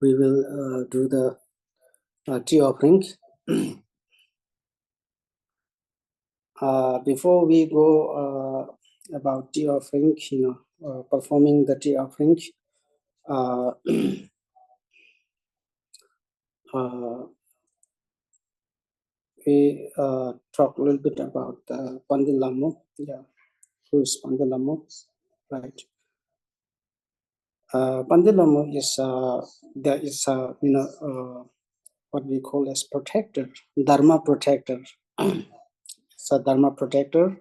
we will do the tea offering. Before we go about tea offering, performing the tea offering, we talk a little bit about Palden Lhamo. Yeah, who is Palden Lhamo? Right. Palden Lhamo is there is what we call as protector, Dharma protector. It's a Dharma protector.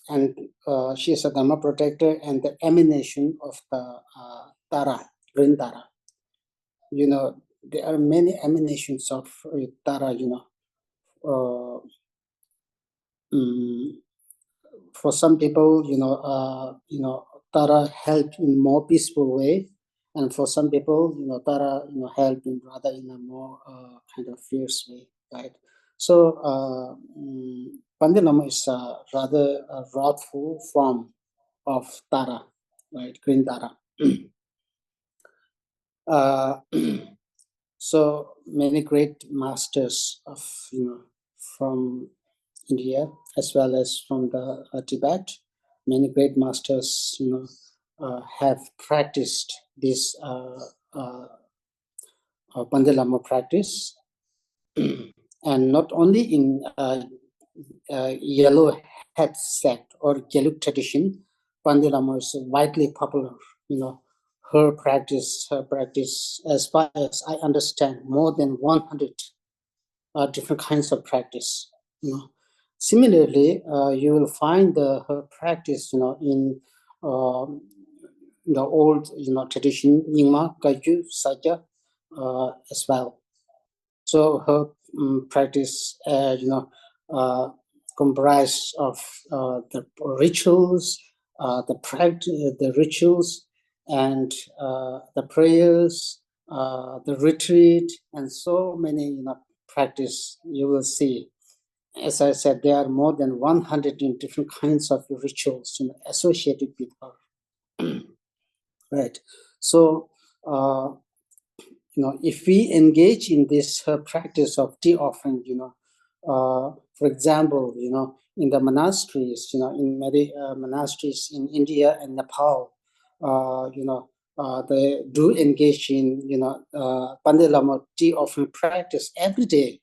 And she is a Dharma protector and the emanation of the Tara, green Tara. There are many emanations of Tara, for some people, Tara help in more peaceful way. And for some people, Tara, help in rather in a more kind of fierce way, right? So, Palden Lhamo is rather a wrathful form of Tara, right? Green Tara. So many great masters of from India as well as from the Tibet, many great masters have practiced this Palden Lhamo practice, and not only in yellow hat sect or Gelug tradition. Palden Lhamo is widely popular. Her practice, as far as I understand, more than 100 different kinds of practice. Similarly, you will find her practice, in the old, tradition, Nyingma, Kagyu, Sajja, as well. So her practice, comprised of the rituals, the rituals, and the prayers, the retreat, and so many practice you will see. As I said, there are more than 100 different kinds of rituals associated with her. Right. So, if we engage in this practice of tea offering, for example, in the monasteries, in many monasteries in India and Nepal, they do engage in, Palden Lhamo tea offering practice every day,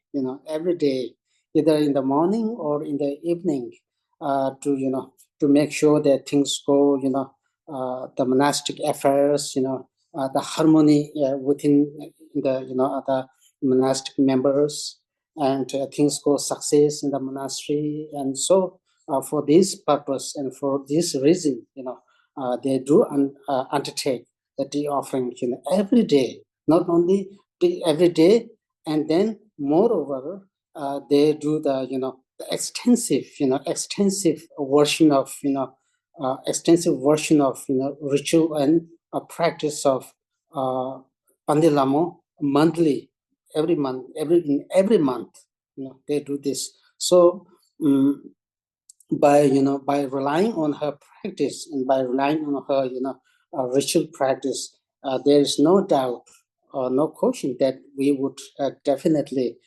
either in the morning or in the evening, to make sure that things go, the monastic affairs, the harmony within the monastic members, and things go success in the monastery. And so for this purpose and for this reason, they do undertake the tea offering every day, not only every day, and then moreover they do the the extensive version of ritual and a practice of Palden Lhamo monthly, every month, every month, they do this. So by relying on her practice and by relying on her ritual practice, there is no doubt or no question that we would definitely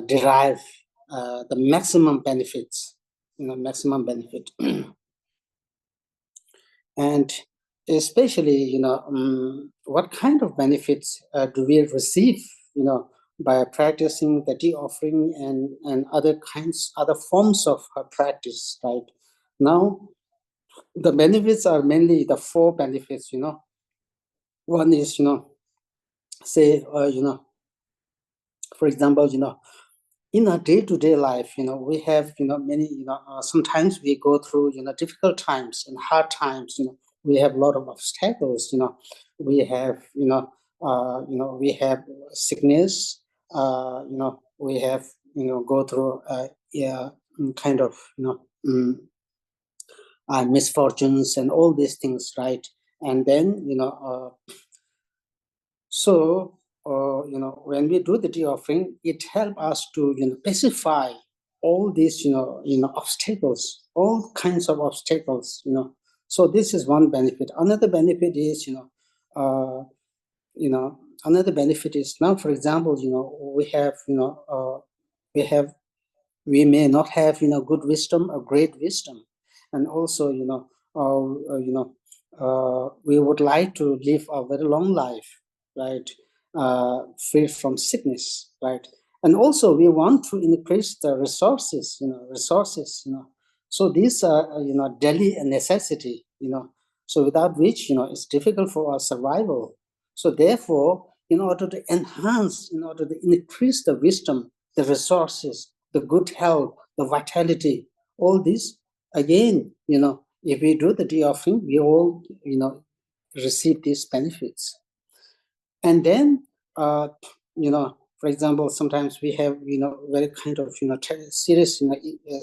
derive the maximum benefits, maximum benefit. And especially, what kind of benefits do we receive, by practicing the tea offering and other forms of practice, right? Now, the benefits are mainly the four benefits, One is, say, for example, in our day-to-day life, we have, many, sometimes we go through, difficult times and hard times. We have a lot of obstacles. We have, we have sickness. We have, go through, kind of, misfortunes and all these things, right? And then, so. When we do the tea offering, it helps us to pacify all these obstacles, all kinds of obstacles, So this is one benefit. Another benefit is, another benefit is now, for example, we have, we have, we may not have, good wisdom or great wisdom, and also, we would like to live a very long life, right? Free from sickness, right? And also we want to increase the resources. So these are, daily necessity, so without which, it's difficult for our survival. So therefore, in order to enhance, in order to increase the wisdom, the resources, the good health, the vitality, all this, again, if we do the tea offering, we all, receive these benefits. And then, for example, sometimes we have, very kind of, serious,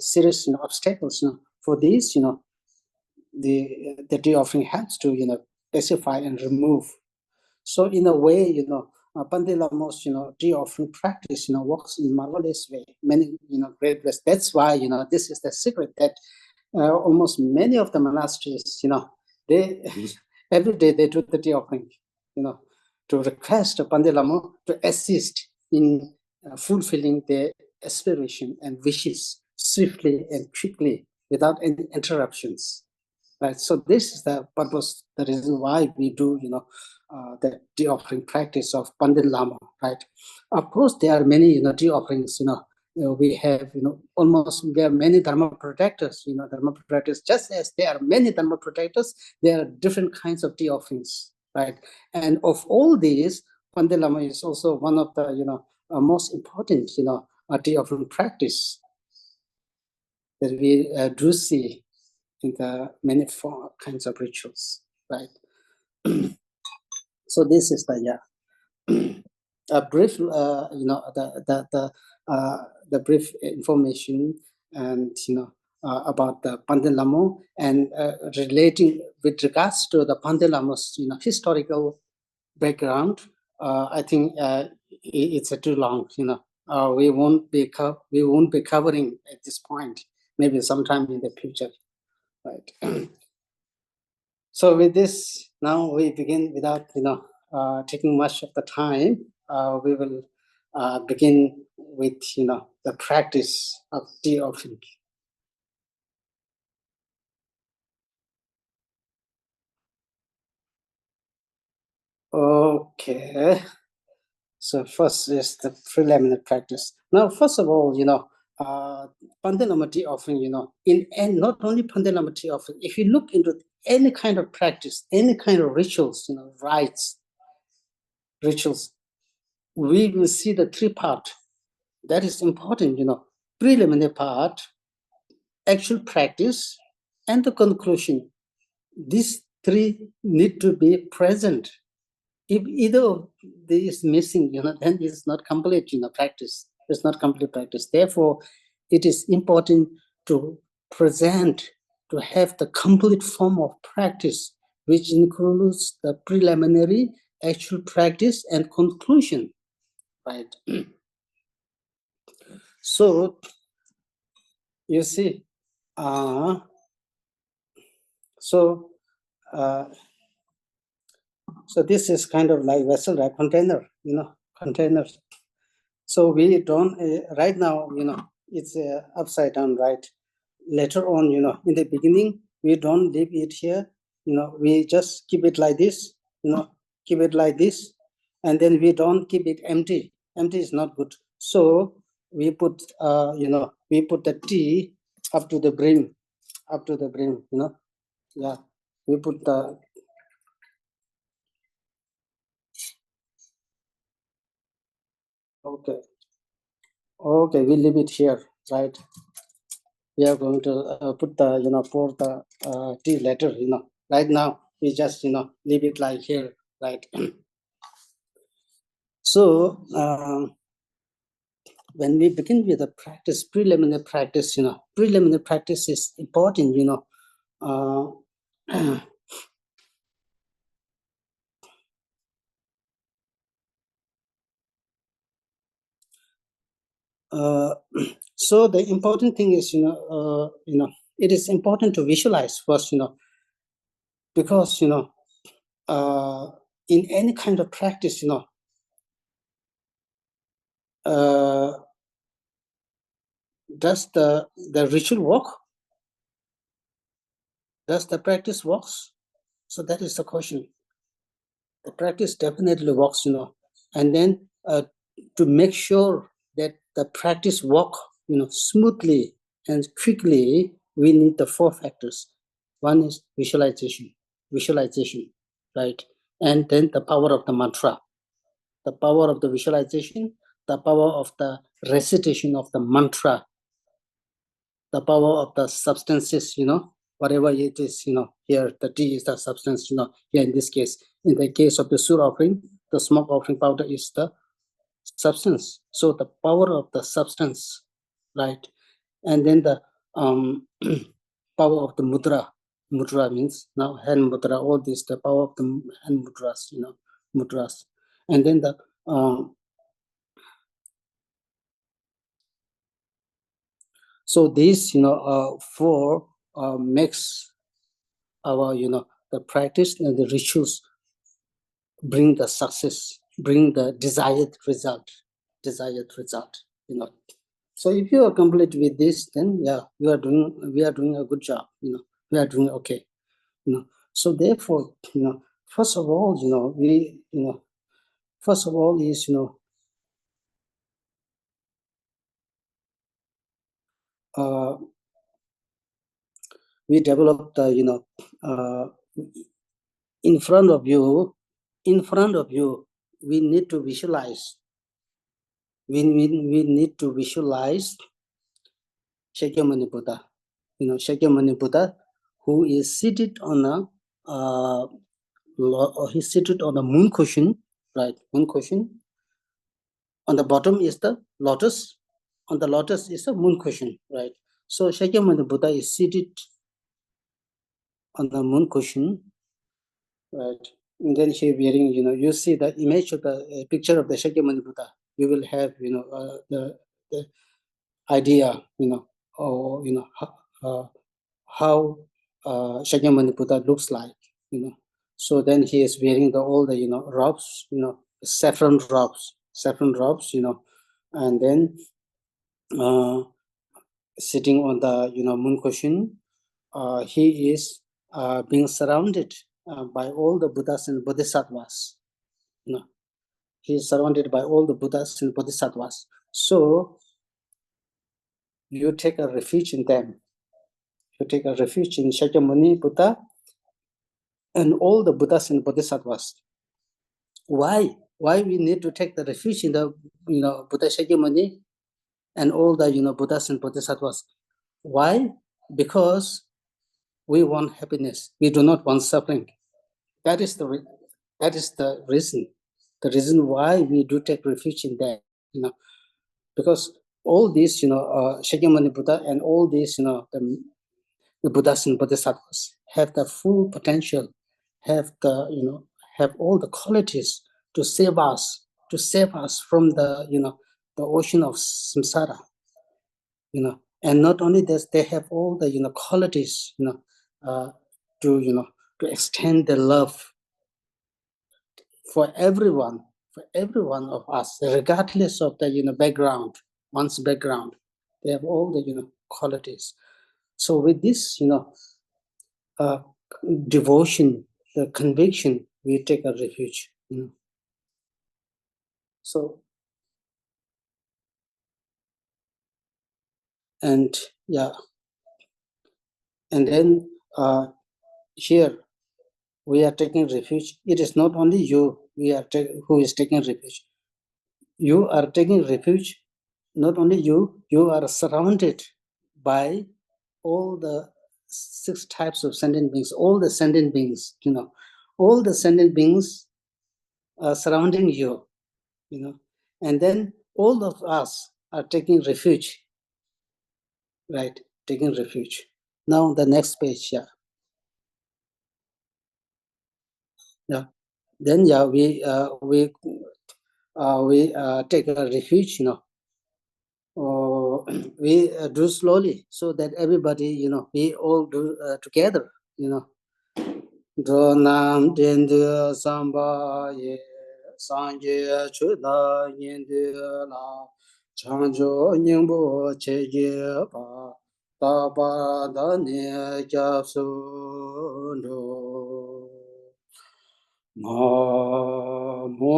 serious, obstacles, for these, the tea offering helps to, pacify and remove. So in a way, Pandit Lamo's, tea offering practice, works in marvelous way, many, great ways. That's why, this is the secret that almost many of the monasteries, they every day they do the tea offering, to request Pandit Lamo to assist in fulfilling their aspiration and wishes swiftly and quickly without any interruptions. Right. So this is the purpose, the reason why we do, the tea offering practice of Pandit Lama. Right. Of course, there are many, tea offerings. We have, almost there are many dharma protectors. Dharma protectors, just as there are many dharma protectors, there are different kinds of tea offerings. Right. And of all these, Pandit Lama is also one of the, most important, tea offering practice that we do see in the many kinds of rituals, right? So this is the a brief, the brief information, and about the Pandit Lamo, and relating with regards to the Pandit Lamo's historical background. I think it's too long. We won't be covering at this point. Maybe sometime in the future, right? So with this, now we begin without taking much of the time. We will begin with the practice of tea offering. Okay. So first is the preliminary practice. Now, first of all, Pandit Lama tea offering, and not only Pandit Lama tea offering, if you look into any kind of practice, any kind of rituals, rites, rituals, we will see the three part. That is important, preliminary part, actual practice, and the conclusion. These three need to be present. If either of these is missing, then it's not complete, practice. It's not complete practice. Therefore, it is important to present, to have the complete form of practice, which includes the preliminary, actual practice, and conclusion, right? So, you see, so so this is kind of like vessel, right? Container, containers. So we don't right now, it's upside down, right? Later on, in the beginning, we don't leave it here. We just keep it like this. Keep it like this, and then we don't keep it empty. Empty is not good. So we put, we put the tea up to the brim, up to the brim. Yeah, we put the. Okay. Okay, we leave it here, right? We are going to put the, pour the tea later, right now. We just, leave it like here, right? So when we begin with the practice, preliminary practice, preliminary practice is important, uh, so the important thing is, it is important to visualize first, because in any kind of practice, does the ritual work? Does the practice works? So that is the question. The practice definitely works, and then to make sure that the practice work, smoothly and quickly, we need the 4 factors. One is visualization, right? And then the power of the mantra, the power of the visualization, the power of the recitation of the mantra, the power of the substances, whatever it is, here the tea is the substance, here in this case. In the case of the sur offering, the smoke offering powder is the substance. So the power of the substance, right? And then the power of the mudra. Mudra means now hand mudra, all this, the power of the hand mudras, mudras. And then the so these, 4 makes our, the practice and the rituals bring the success, bring the desired result, So if you are complete with this, then yeah, we are doing a good job, we are doing okay, So therefore, first of all, first of all is, we develop the, in front of you, we need to visualize. We need to visualize Shakyamuni Buddha. Shakyamuni Buddha, who is seated on he's seated on a moon cushion, right? Moon cushion. On the bottom is the lotus. On the lotus is a moon cushion, right? So Shakyamuni Buddha is seated on the moon cushion, right? And then he wearing, you see the image of the picture of the Shakyamuni Buddha. You will have, the idea, or how Shakyamuni Buddha looks like, So then he is wearing all the, robes, saffron robes, and then sitting on the, moon cushion, he is being surrounded by all the Buddhas and Bodhisattvas, He is surrounded by all the Buddhas and Bodhisattvas. So you take a refuge in them. You take a refuge in Shakyamuni Buddha and all the Buddhas and Bodhisattvas. Why? Why we need to take the refuge in the, Buddha Shakyamuni and all the, Buddhas and Bodhisattvas? Why? Because we want happiness. We do not want suffering. That is the reason. The reason why we do take refuge in that, because all these, Shakyamuni Buddha and all these, the Buddhas and Bodhisattvas have the full potential, have the, have all the qualities to save us from the, the ocean of samsara, and not only this, they have all the, qualities, to, to extend the love for everyone of us, regardless of the, background, one's background. They have all the, qualities. So with this, devotion, the conviction, we take a refuge. So, and yeah, and then here we are taking refuge. It is not only you who is taking refuge. You are taking refuge. Not only you are surrounded by all the 6 types of sentient beings, all the sentient beings, all the sentient beings are surrounding you, and then all of us are taking refuge, right? Taking refuge. Now the next page, yeah. Then yeah, we take a refuge, we do slowly so that everybody, we all do together, Dronam Dindu Samba Ye Sanje Chuda Yindu La Chanjo Nyingbo Cheje Pa Taba Dane Japsu Do Namo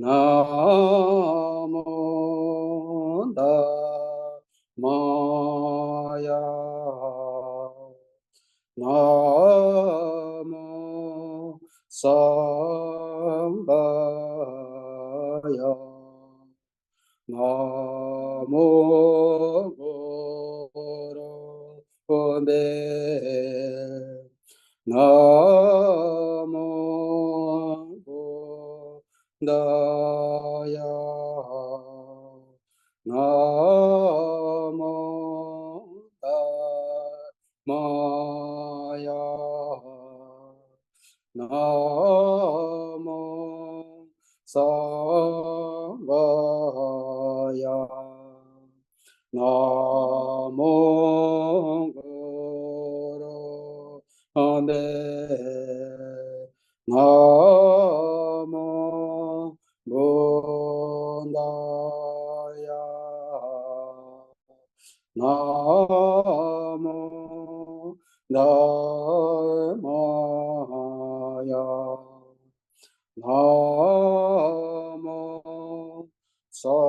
Namo Buddhaya. Namo Dhammaya. Namo Sambhaya. Namo Gurube. Namo Buddhaya. Namo Dhammaya. Namo Sambhaya. Namo Gurube. Namo Buddhaya. Namo Dhammaya. Namo Sangaya.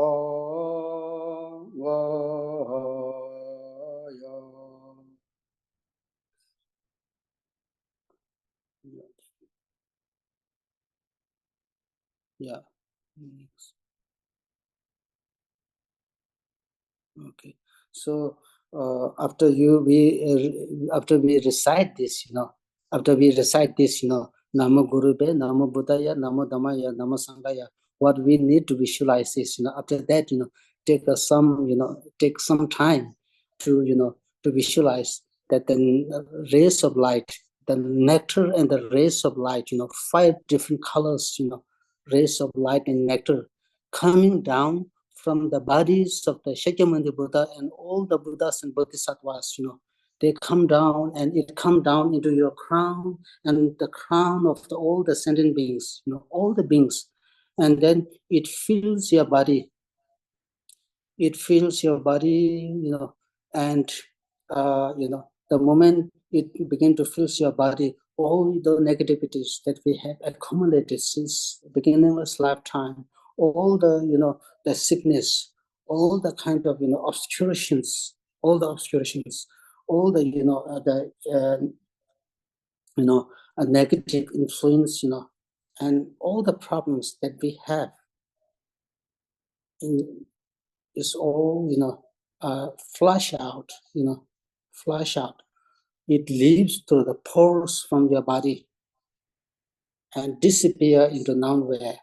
Yeah. Next. Okay. So after we recite this, Namo Gurube, Namo Buddhaya, Namo Dhammaya, Namo Sanghaya, what we need to visualize is, after that, take some time to, to visualize that the rays of light, the nectar and the rays of light, five different colors, rays of light and nectar coming down from the bodies of the Shakyamuni Buddha and all the Buddhas and Bodhisattvas, they come down and it come down into your crown and the crown of all the sentient beings, all the beings. And then it fills your body. It fills your body, and, the moment it begin to fill your body, all the negativities that we have accumulated since beginningless lifetime, all the, the sickness, all the kind of, obscurations, all the obscurations, all the, a negative influence, and all the problems that we have in is all, flush out, flush out. It leaves through the pores from your body and disappear into nowhere.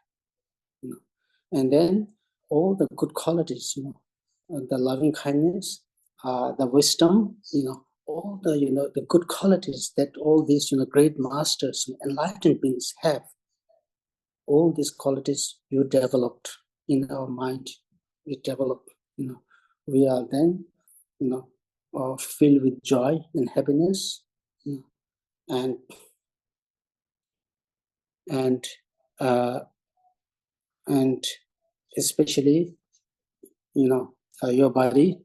And then all the good qualities, the loving kindness, the wisdom, all the, the good qualities that all these, great masters, enlightened beings have, all these qualities you developed in our mind. We develop, we are then, filled with joy and happiness, and and uh, and especially, your body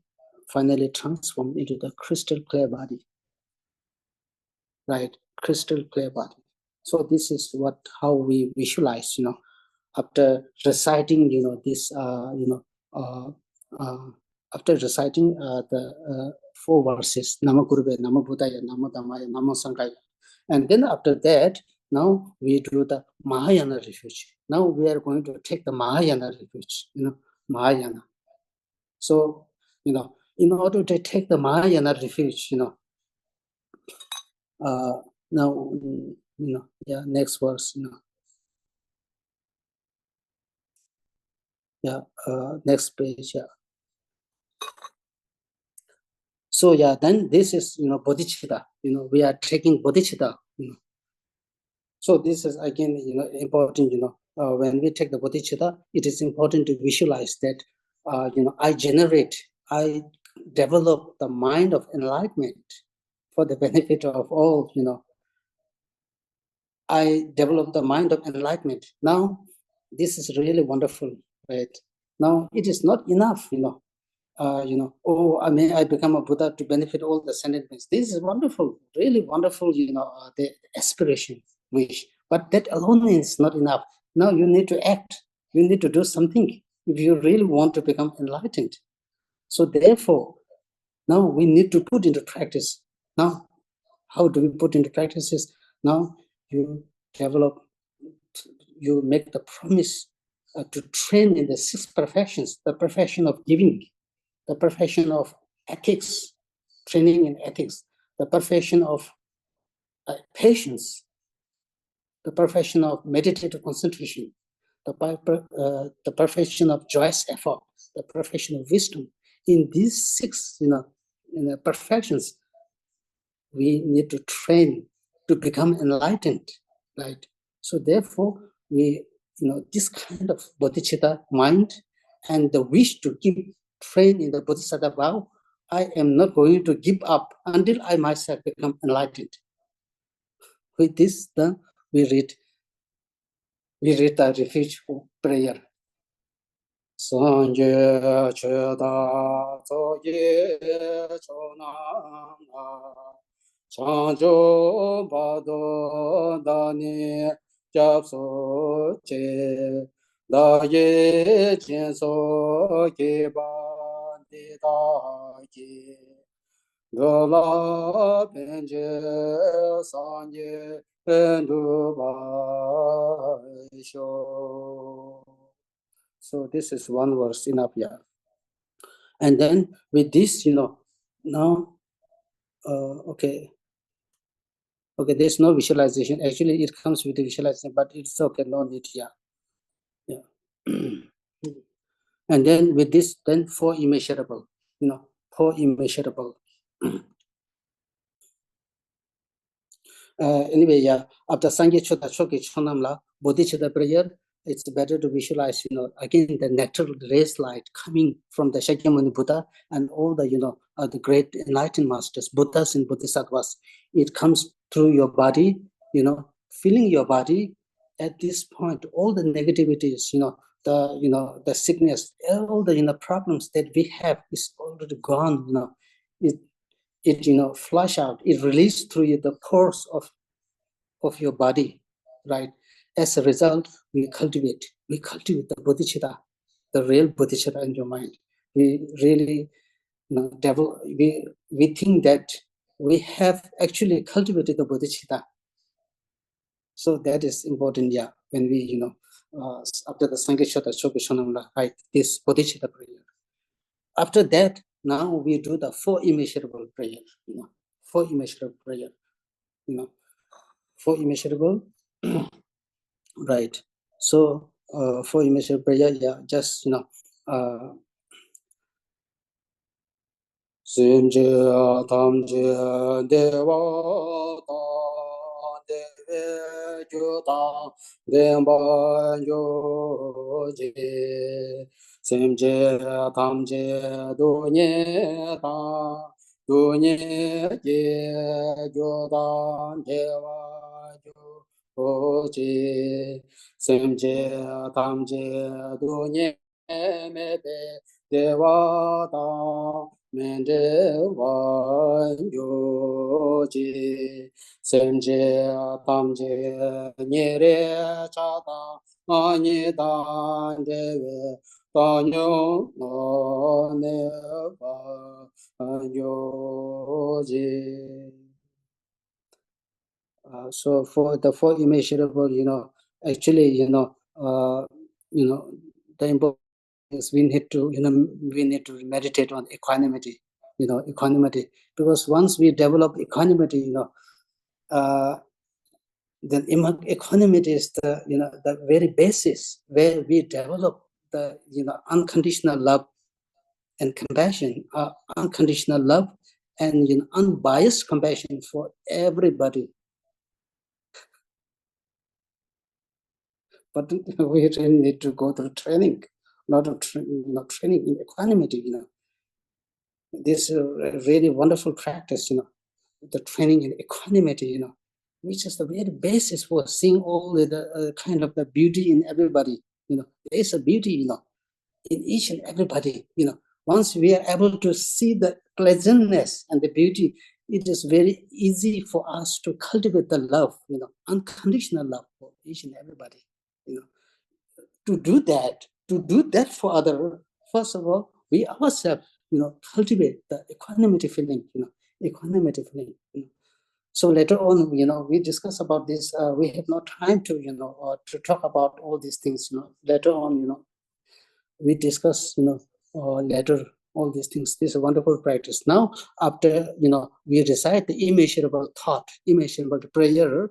finally transformed into the crystal clear body, right? Crystal clear body. So this is how we visualize, after reciting, this, uh, uh, after reciting the 4 verses, Namo Gurube, Namo Buddhaya, Namo Dhammaya, Namo Sanghaya. And then after that, now we do the Mahayana refuge. Now we are going to take the Mahayana refuge, Mahayana. So, in order to take the Mahayana refuge, now, yeah, next verse, yeah, next page, yeah. So yeah, then this is, bodhicitta, we are taking bodhicitta, So this is again, important, when we take the bodhicitta, it is important to visualize that, I develop the mind of enlightenment for the benefit of all, I develop the mind of enlightenment. Now, this is really wonderful, right? Now, it is not enough, oh, I become a Buddha to benefit all the sentient beings. This is wonderful, really wonderful, the aspiration, wish. But that alone is not enough. Now you need to act. You need to do something if you really want to become enlightened. So therefore, now we need to put into practice. Now, how do we put into practices? Now you develop, you make the promise to train in the six perfections, the perfection of giving, the perfection of ethics, training in ethics, the perfection of patience, the perfection of meditative concentration, the perfection of joyous effort, the perfection of wisdom. In these six, perfections, we need to train to become enlightened, right? So therefore, we, this kind of bodhicitta mind and the wish to keep train in the bodhisattva vow, I am not going to give up until I myself become enlightened. With this, then we read the refuge prayer. Sanje cheda zoye chona chanjo bado dani japso che daye chenso ke ba de da ke gola benje sanje endu ba sho. So this is one verse enough, yeah. And then with this, now, okay, there's no visualization. Actually, it comes with the visualization, but it's okay, no need, yeah. And then with this, then four immeasurable, four immeasurable. Anyway, yeah, after Sangye Chota Choki Chonamla, Bodhicitta prayer, it's better to visualize, again, the natural rays light coming from the Shakyamuni Buddha and all the, the great enlightened masters, Buddhas and Bodhisattvas. It comes through your body, filling your body. At this point, all the negativities, the sickness, all the, problems that we have is already gone, it flush out, it releases through the pores of your body, right? As a result, we cultivate the bodhicitta, the real bodhicitta in your mind. We really, we think that we have actually cultivated the bodhicitta. So that is important, yeah, when we, after the Sankeshata Chokeshonamla, right, this bodhicitta prayer. After that, now we do the four immeasurable prayer, four immeasurable prayer, four immeasurable, right? So four immeasurable prayer, yeah, just, Simje tamje deva ta deve juta demba yoje Simje tamje dunye ta dunye je juta deva yoje Simje tamje dunye mebe deva ta Mende Vanyoji Semje Tamje Nyere Chata Ani Dandeve Tanyo Neva Vanyoji. So for the four immeasurable, actually, the important is we need to, meditate on equanimity, equanimity, because once we develop equanimity, then equanimity is the, the very basis where we develop the, unconditional love and compassion, unconditional love and unbiased compassion for everybody. But we really need to go through training, not training in equanimity. This is a really wonderful practice. The training in equanimity. Which is the very basis for seeing all the kind of the beauty in everybody. There is a beauty. In each and everybody. Once we are able to see the pleasantness and the beauty, it is very easy for us to cultivate the love, unconditional love for each and everybody. To do that for other, first of all, we ourselves, cultivate the equanimity feeling, equanimity feeling. So later on, we discuss about this. We have no time to, to talk about all these things. Later on, we discuss, later all these things. This is a wonderful practice. Now, after, we recite the immeasurable thought, immeasurable prayer,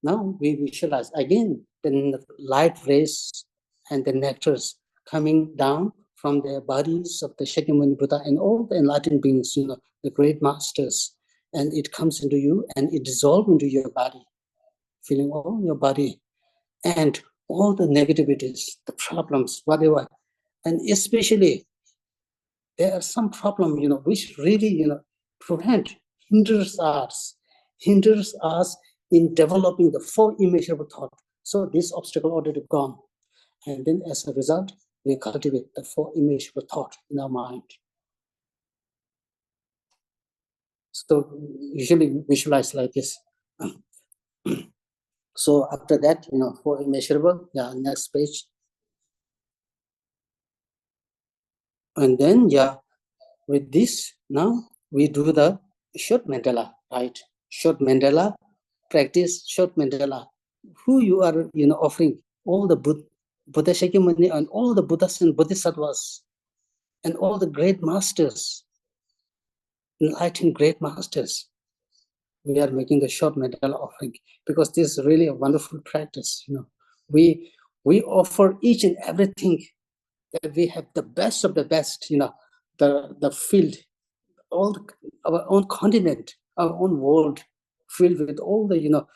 now we visualize again the light rays and the nectars coming down from the bodies of the Shakyamuni Buddha and all the enlightened beings, the great masters. And it comes into you and it dissolves into your body, feeling all your body and all the negativities, the problems, whatever. And especially, there are some problem, which really, hinders us in developing the four immeasurable thought. So this obstacle already gone. And then as a result, we cultivate the four immeasurable thought in our mind. So usually visualize like this. So after that, four immeasurable, next page. And then, with this, now we do the short mandala, right? Short mandala, practice short mandala. Who you are, offering all the Buddha Shakyamuni and all the Buddhas and Bodhisattvas and all the great masters, enlightened great masters. We are making the short mandala offering because this is really a wonderful practice. We offer each and everything that we have, the best of the best. The field, our own continent, our own world, filled with all the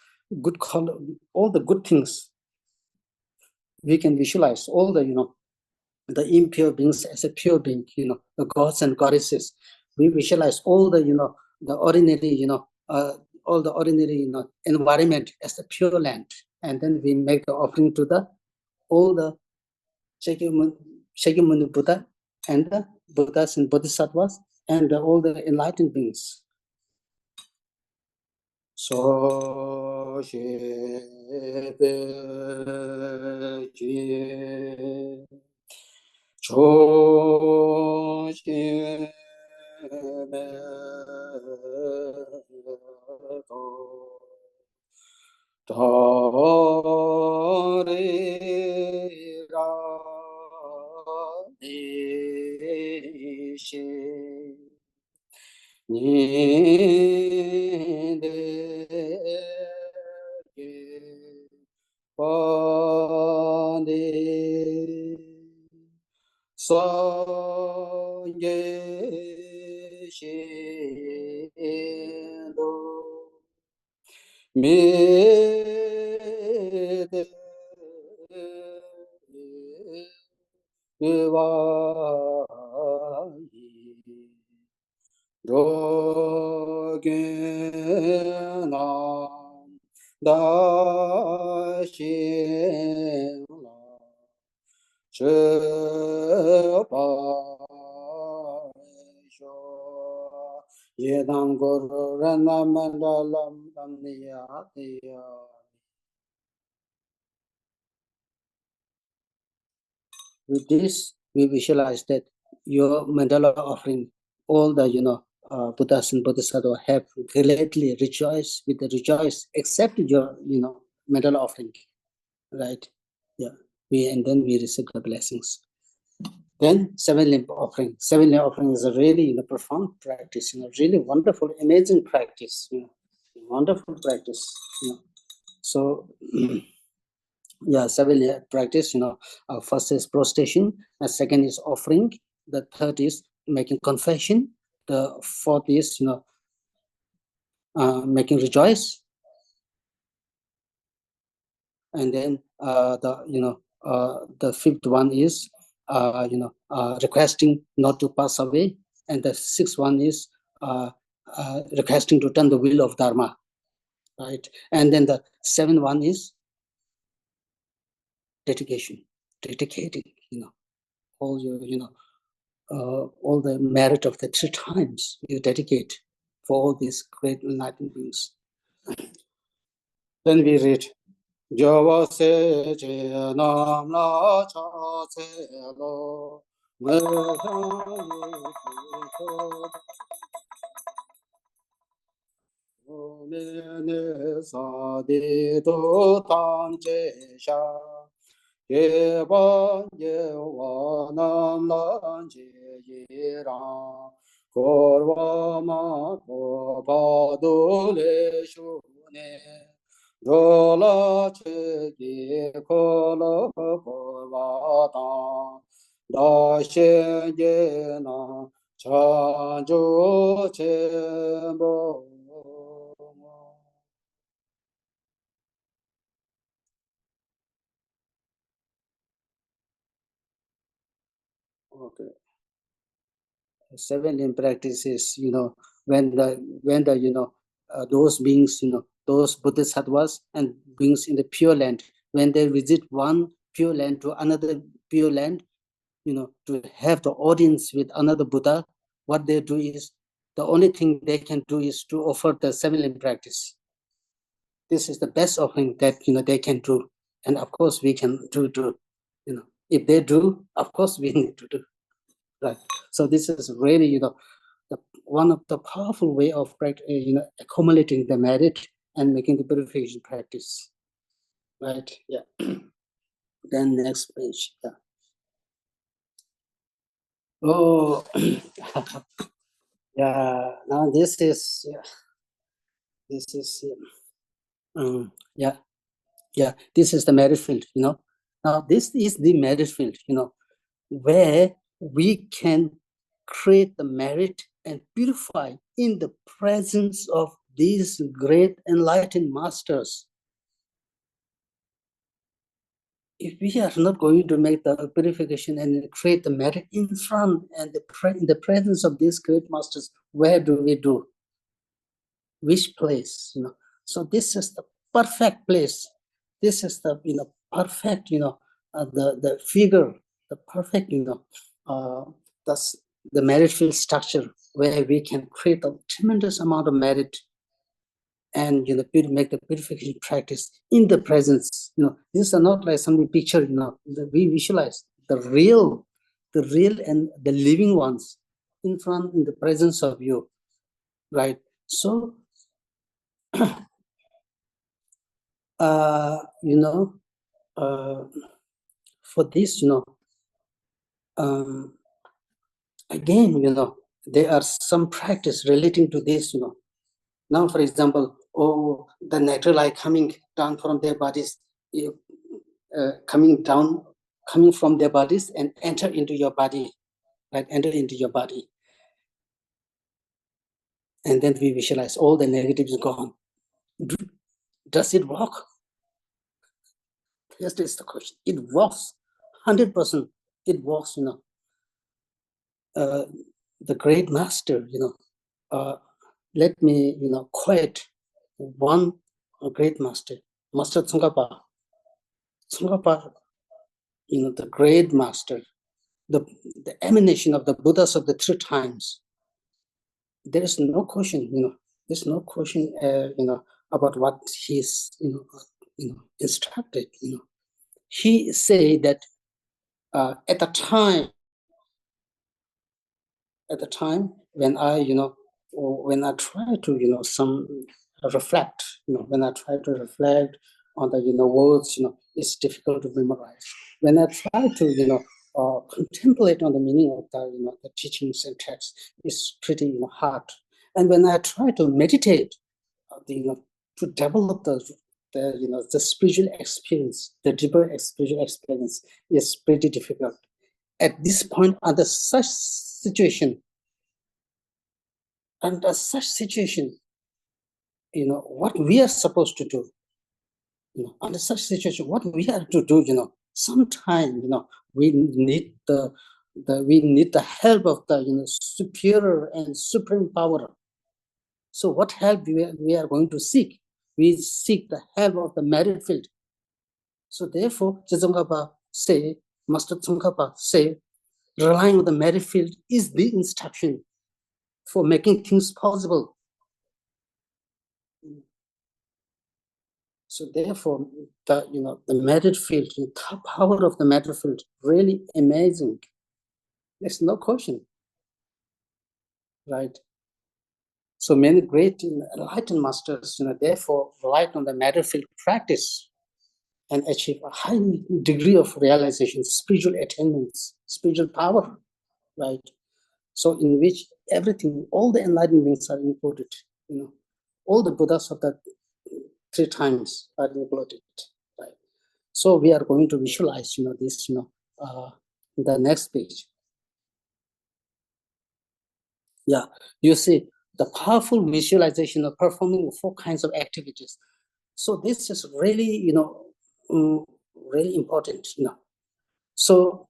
good color, all the good things. We can visualize all the the impure beings as a pure being, the gods and goddesses. We visualize all the the ordinary all the ordinary environment as a pure land, and then we make the offering to the all the Shakyamuni Buddha and the Buddhas and Bodhisattvas and all the enlightened beings. So with this, we visualize that your mandala offering, all the Buddhas and Bodhisattvas have greatly rejoiced with the rejoice, accept your mandala offering, right? And then we receive the blessings. Then seven limb offering. Seven limb offering is a really profound practice, really wonderful, amazing practice, wonderful practice. So seven limb practice. First is prostration, the second is offering, the third is making confession, for this, making rejoice, and then the fifth one is requesting not to pass away, and the sixth one is requesting to turn the wheel of dharma, right? And then the seventh one is dedicating all your all the merit of the 3 times you dedicate for all these great enlightened beings. Then we read Java se che nam la cha se lo me ne sa de do tam che sha ye ba ye wa nam la che ye ra kor wa ma ko pa do le shu ne Rola che kola bhavata da she ye na cha jo che bo. Okay. 7 in practice is, when the those beings, those bodhisattvas and beings in the pure land, when they visit one pure land to another pure land, to have the audience with another Buddha, what they do is, the only thing they can do is to offer the 7 in practice. This is the best offering that, they can do. And of course we can do, if they do, of course we need to do. Right. So this is really, one of the powerful way of accumulating the merit and making the purification practice. Right. Yeah. Then next page. Yeah. Oh, yeah. Now this is yeah. This is the merit field. Now this is the merit field. Where we can create the merit and purify in the presence of these great enlightened masters. If we are not going to make the purification and create the merit in front and in the presence of these great masters, where do we do? Which place? So this is the perfect place. This is the perfect the figure, the perfect that's the merit field structure where we can create a tremendous amount of merit and make the purification practice in the presence. These are not like something picture. We visualize the real and the living ones in front, in the presence of you, right? So for this, again, there are some practice relating to this. Now, for example, the natural light coming down from their bodies, coming from their bodies and enter into your body, right? Enter into your body. And then we visualize all the negatives gone. Does it work? Yes, that's the question. It works, 100%. It works, the great master, let me, quote one great master, Master Tsongkhapa. Tsongkhapa, the great master, the emanation of the Buddhas of the 3 times. There is no question, there's no question, about what he's, instructed. He said that at the time when I, when I try to, some reflect, when I try to reflect on the, words, it's difficult to memorize. When I try to, contemplate on the meaning of the, the teachings and texts, it's pretty, hard. And when I try to meditate, to develop the spiritual experience, the deeper spiritual experience is pretty difficult. At this point, under such situation, under such situation, what we are supposed to do, under such situation, what we have to do, sometime, we need the help of the, superior and supreme power. So what help we are going to seek? We seek the help of the merit field. So therefore, Master Tsongkhapa say, relying on the merit field is the instruction for making things possible. So therefore, the merit field, the power of the merit field, really amazing. There's no question, right? So many great enlightened masters, therefore relied on the merit field practice and achieve a high degree of realization, spiritual attainments, spiritual power, right? So in which everything, all the enlightened beings are included, all the Buddhas of the 3 times are included, right? So we are going to visualize, this, the next page. Yeah, you see the powerful visualization of performing 4 kinds of activities. So this is really, really important, So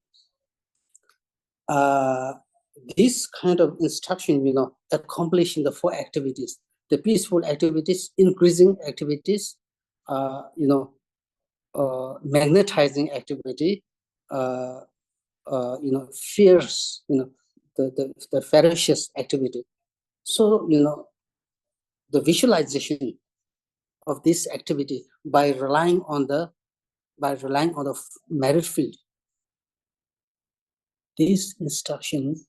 this kind of instruction, accomplishing the 4 activities, the peaceful activities, increasing activities, magnetizing activity, fierce, the ferocious activity. So, the visualization of this activity by relying on the merit field. This instruction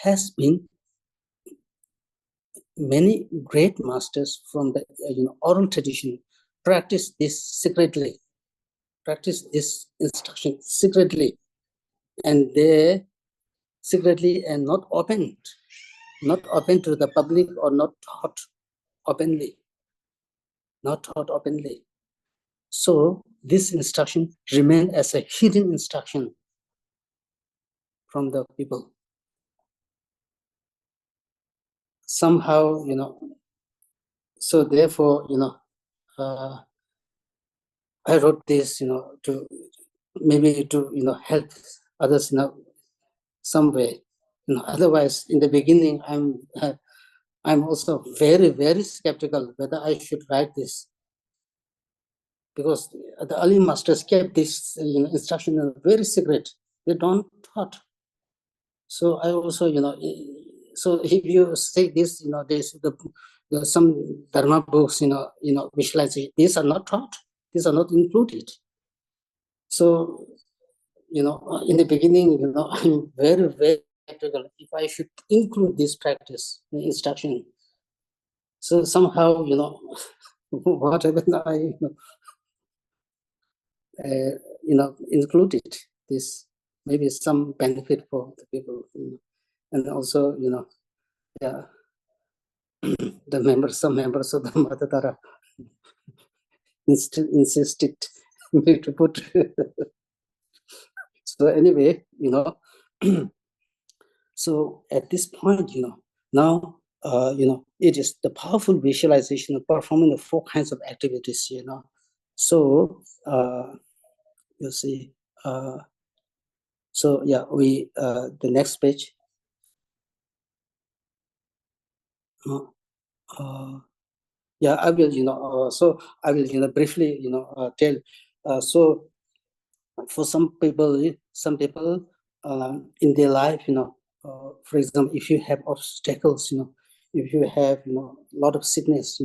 has been many great masters from the oral tradition practice this instruction secretly, and they secretly and not open to the public, or not taught openly. So this instruction remained as a hidden instruction from the people. Somehow, so therefore, I wrote this, to maybe to, help others, some way. Otherwise, in the beginning, I'm also very, very skeptical whether I should write this, because the early masters kept this instruction very secret. They don't taught. So I also, so if you say this, there's some Dharma books, visualization. These are not taught. These are not included. So, in the beginning, I'm very, very skeptical if I should include this practice instruction. So somehow, whatever I, included this, maybe some benefit for the people, and also, yeah, some members of the Matadara insisted me to put. So anyway, so at this point, now, it is the powerful visualization of performing the 4 kinds of activities, So you see, so yeah, the next page. Yeah, I will, so I will, briefly, tell. So for some people, in their life, for example, if you have obstacles, if you have, a lot of sickness,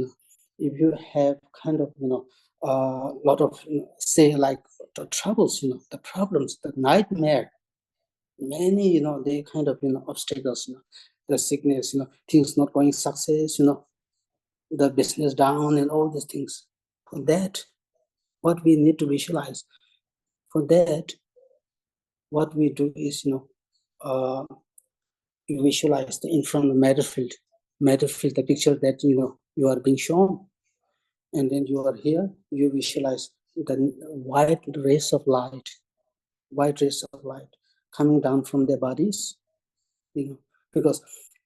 if you have kind of, lot of, say, like the troubles, the problems, the nightmare, many, they kind of, obstacles, the sickness, things not going success, the business down and all these things. For that, what we need to visualize. For that, what we do is, you visualize in front of matter field, the picture that, you are being shown. And then you are here, you visualize the white rays of light coming down from their bodies, because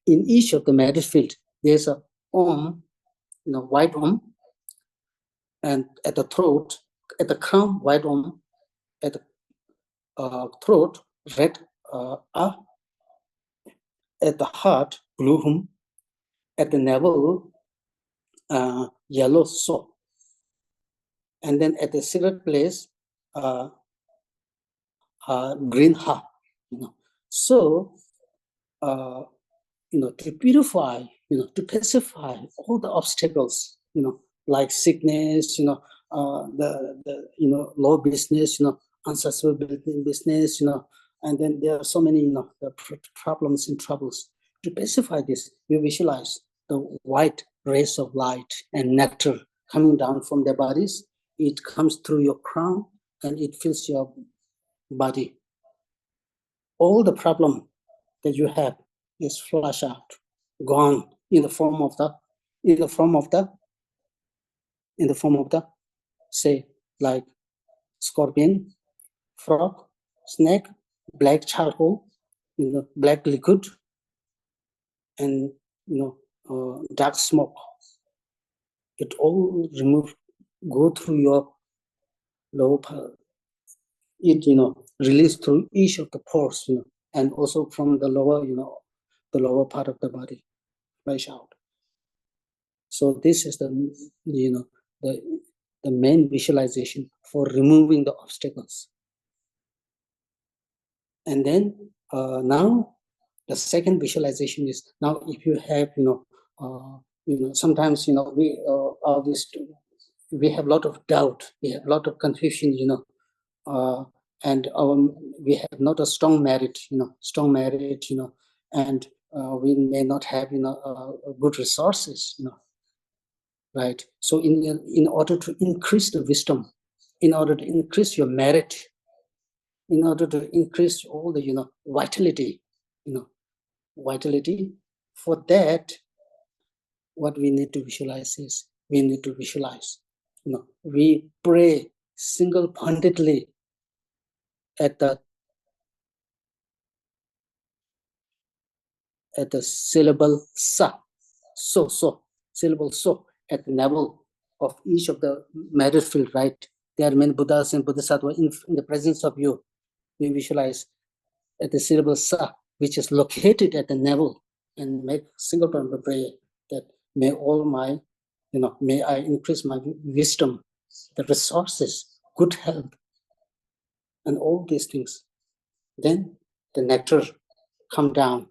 in each of the matter field, there's a om, white om, and at the throat, at the crown, white om, at the throat, red a, at the heart, blue hum, at the navel, yellow so, and then at the secret place, green ha. So to purify, to pacify all the obstacles, like sickness, the low business, unsuccessful in business, and then there are so many, the problems and troubles. To pacify this, you visualize the white rays of light and nectar coming down from their bodies. It comes through your crown and it fills your body. All the problem that you have is flushed out, gone in the form of the say, like scorpion, frog, snake, black charcoal, black liquid, and dark smoke. It all removed, go through your lower part. It release through each of the pores, and also from the lower, the lower part of the body, flush out. So this is the the main visualization for removing the obstacles. And then now the second visualization is, now if you have sometimes we have a lot of doubt, we have a lot of confusion, and we have not a strong merit, and we may not have good resources, right? So in order to increase the wisdom, in order to increase your merit, in order to increase all the vitality, for that, what we need to visualize is, we pray single-pointedly at the syllable sa, so, syllable so, at the level of each of the matter field, right? There are many Buddhas and Bodhisattvas in the presence of you. We visualize at the syllable sa, which is located at the navel, and make single point of prayer that may all my, may I increase my wisdom, the resources, good health, and all these things. Then the nectar come down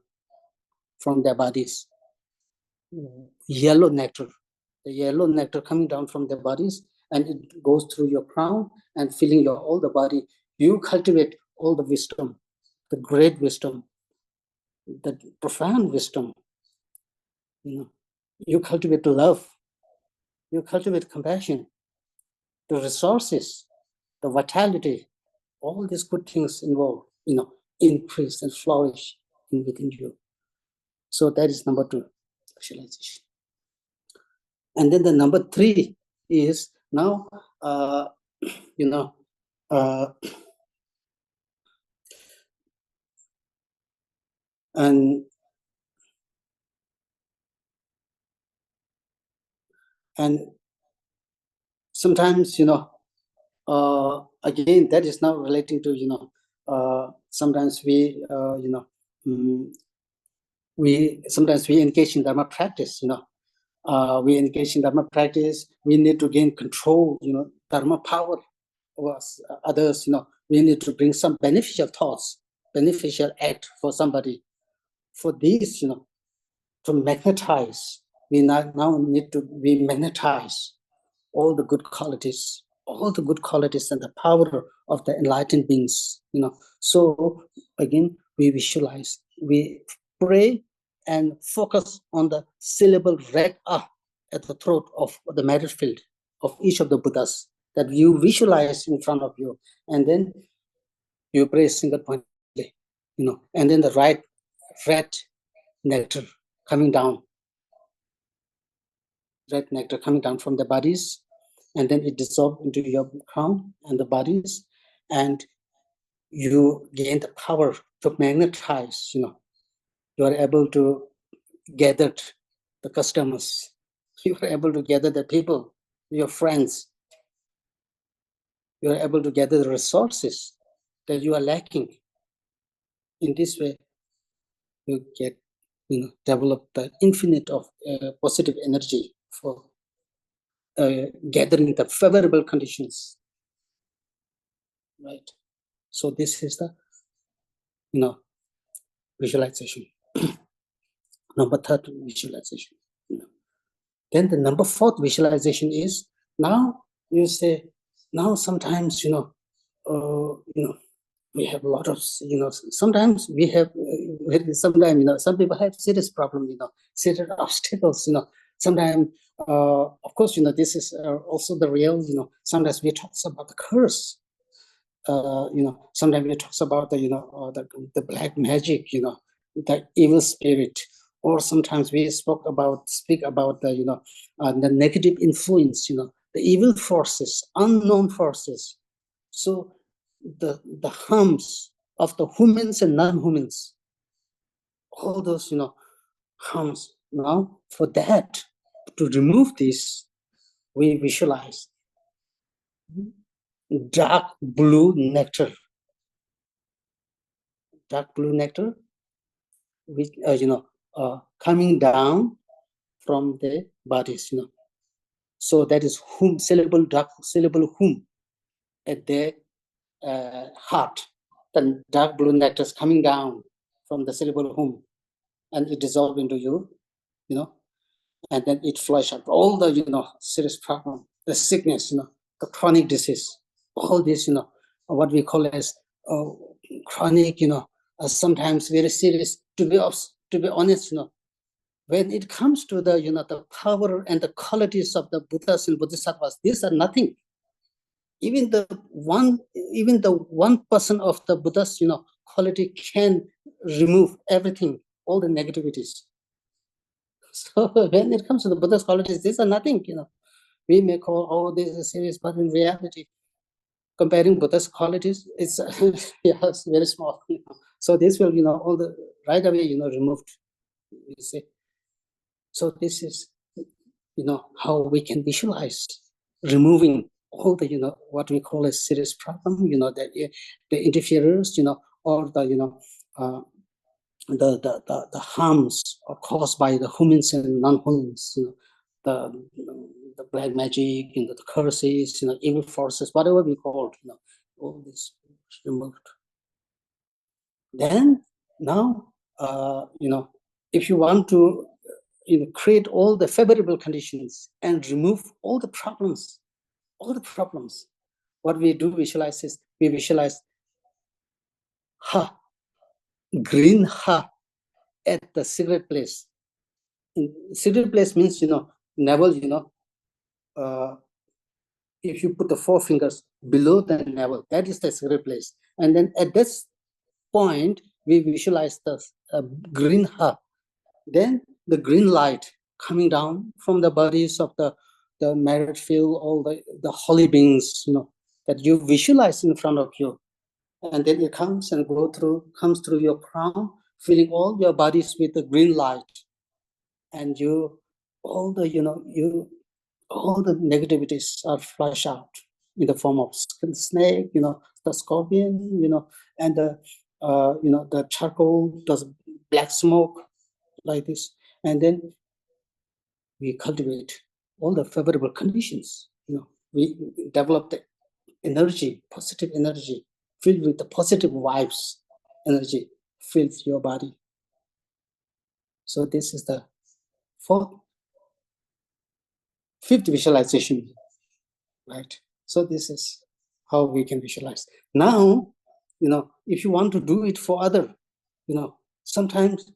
from their bodies. Yellow nectar, the yellow nectar coming down from their bodies, and it goes through your crown and filling your all the body. You cultivate all the wisdom, the great wisdom, the profound wisdom. You cultivate love, you cultivate compassion, the resources, the vitality, all these good things involved, increase and flourish within you. So that is number 2, visualization. And then the number 3 is now, and sometimes, again, that is now relating to, sometimes we, sometimes we engage in Dharma practice, we engage in Dharma practice, we need to gain control, Dharma power over others, we need to bring some beneficial thoughts, beneficial act for somebody. For these, to magnetize, we now need to magnetize all the good qualities and the power of the enlightened beings, So again, we visualize, we pray and focus on the syllable red ah at the throat of the matter field of each of the Buddhas that you visualize in front of you, and then you pray single pointedly, and then the red nectar coming down, from the bodies, and then it dissolves into your crown and the bodies, and you gain the power to magnetize, you are able to gathered the customers. You are able to gather the people, your friends. You are able to gather the resources that you are lacking. In this way, you get, develop the infinite of positive energy for gathering the favorable conditions, right? So this is the, visualization. Number third visualization. Then the number fourth visualization is, now you say, now sometimes, we have a lot of, sometimes we have, sometimes, some people have serious problem, serious obstacles, sometimes, of course, this is also the real, sometimes we talk about the curse, sometimes we talk about the, the black magic, the evil spirit, or sometimes we speak about the, the negative influence, the evil forces, unknown forces. So the harms of the humans and non-humans, all those, harms. Now, for that, to remove this, we visualize dark blue nectar. Dark blue nectar, which coming down from the bodies, So that is whom, syllable dark, syllable whom, at the heart. The dark blue nectar is coming down from the syllable whom, and it dissolves into you, and then it flush out all the, serious problem, the sickness, the chronic disease, all this, what we call as chronic, sometimes very serious. To be honest, when it comes to the, the power and the qualities of the Buddhas and Bodhisattvas, these are nothing. Even the 1% of the Buddha's, quality can remove everything, all the negativities. So when it comes to the Buddha's qualities, these are nothing, We may call, oh, this is serious, but in reality, comparing Buddha's qualities, it's yes, very small. So this will, all the right away, removed. You see. So this is, how we can visualize removing all the, what we call a serious problem, the interferers, or the, the harms are caused by the humans and non-humans, the black magic, the curses, evil forces, whatever we call it, all this removed. Then now, if you want to, create all the favorable conditions and remove all the problems, what we do visualize is, we visualize green at the cigarette place. Cigarette place means, navel, if you put the 4 fingers below the navel, that is the cigarette place. And then at this point, we visualize the green then the green light coming down from the bodies of the merit field, all the holy beings, that you visualize in front of you. And then it comes and comes through your crown, filling all your bodies with the green light. And all the negativities are flushed out in the form of snake, the scorpion, and the charcoal, does black smoke, like this. And then we cultivate all the favorable conditions. We develop the energy, positive energy, filled with the positive vibes, energy fills your body. So this is the fifth visualization, right? So this is how we can visualize. Now, if you want to do it for other, sometimes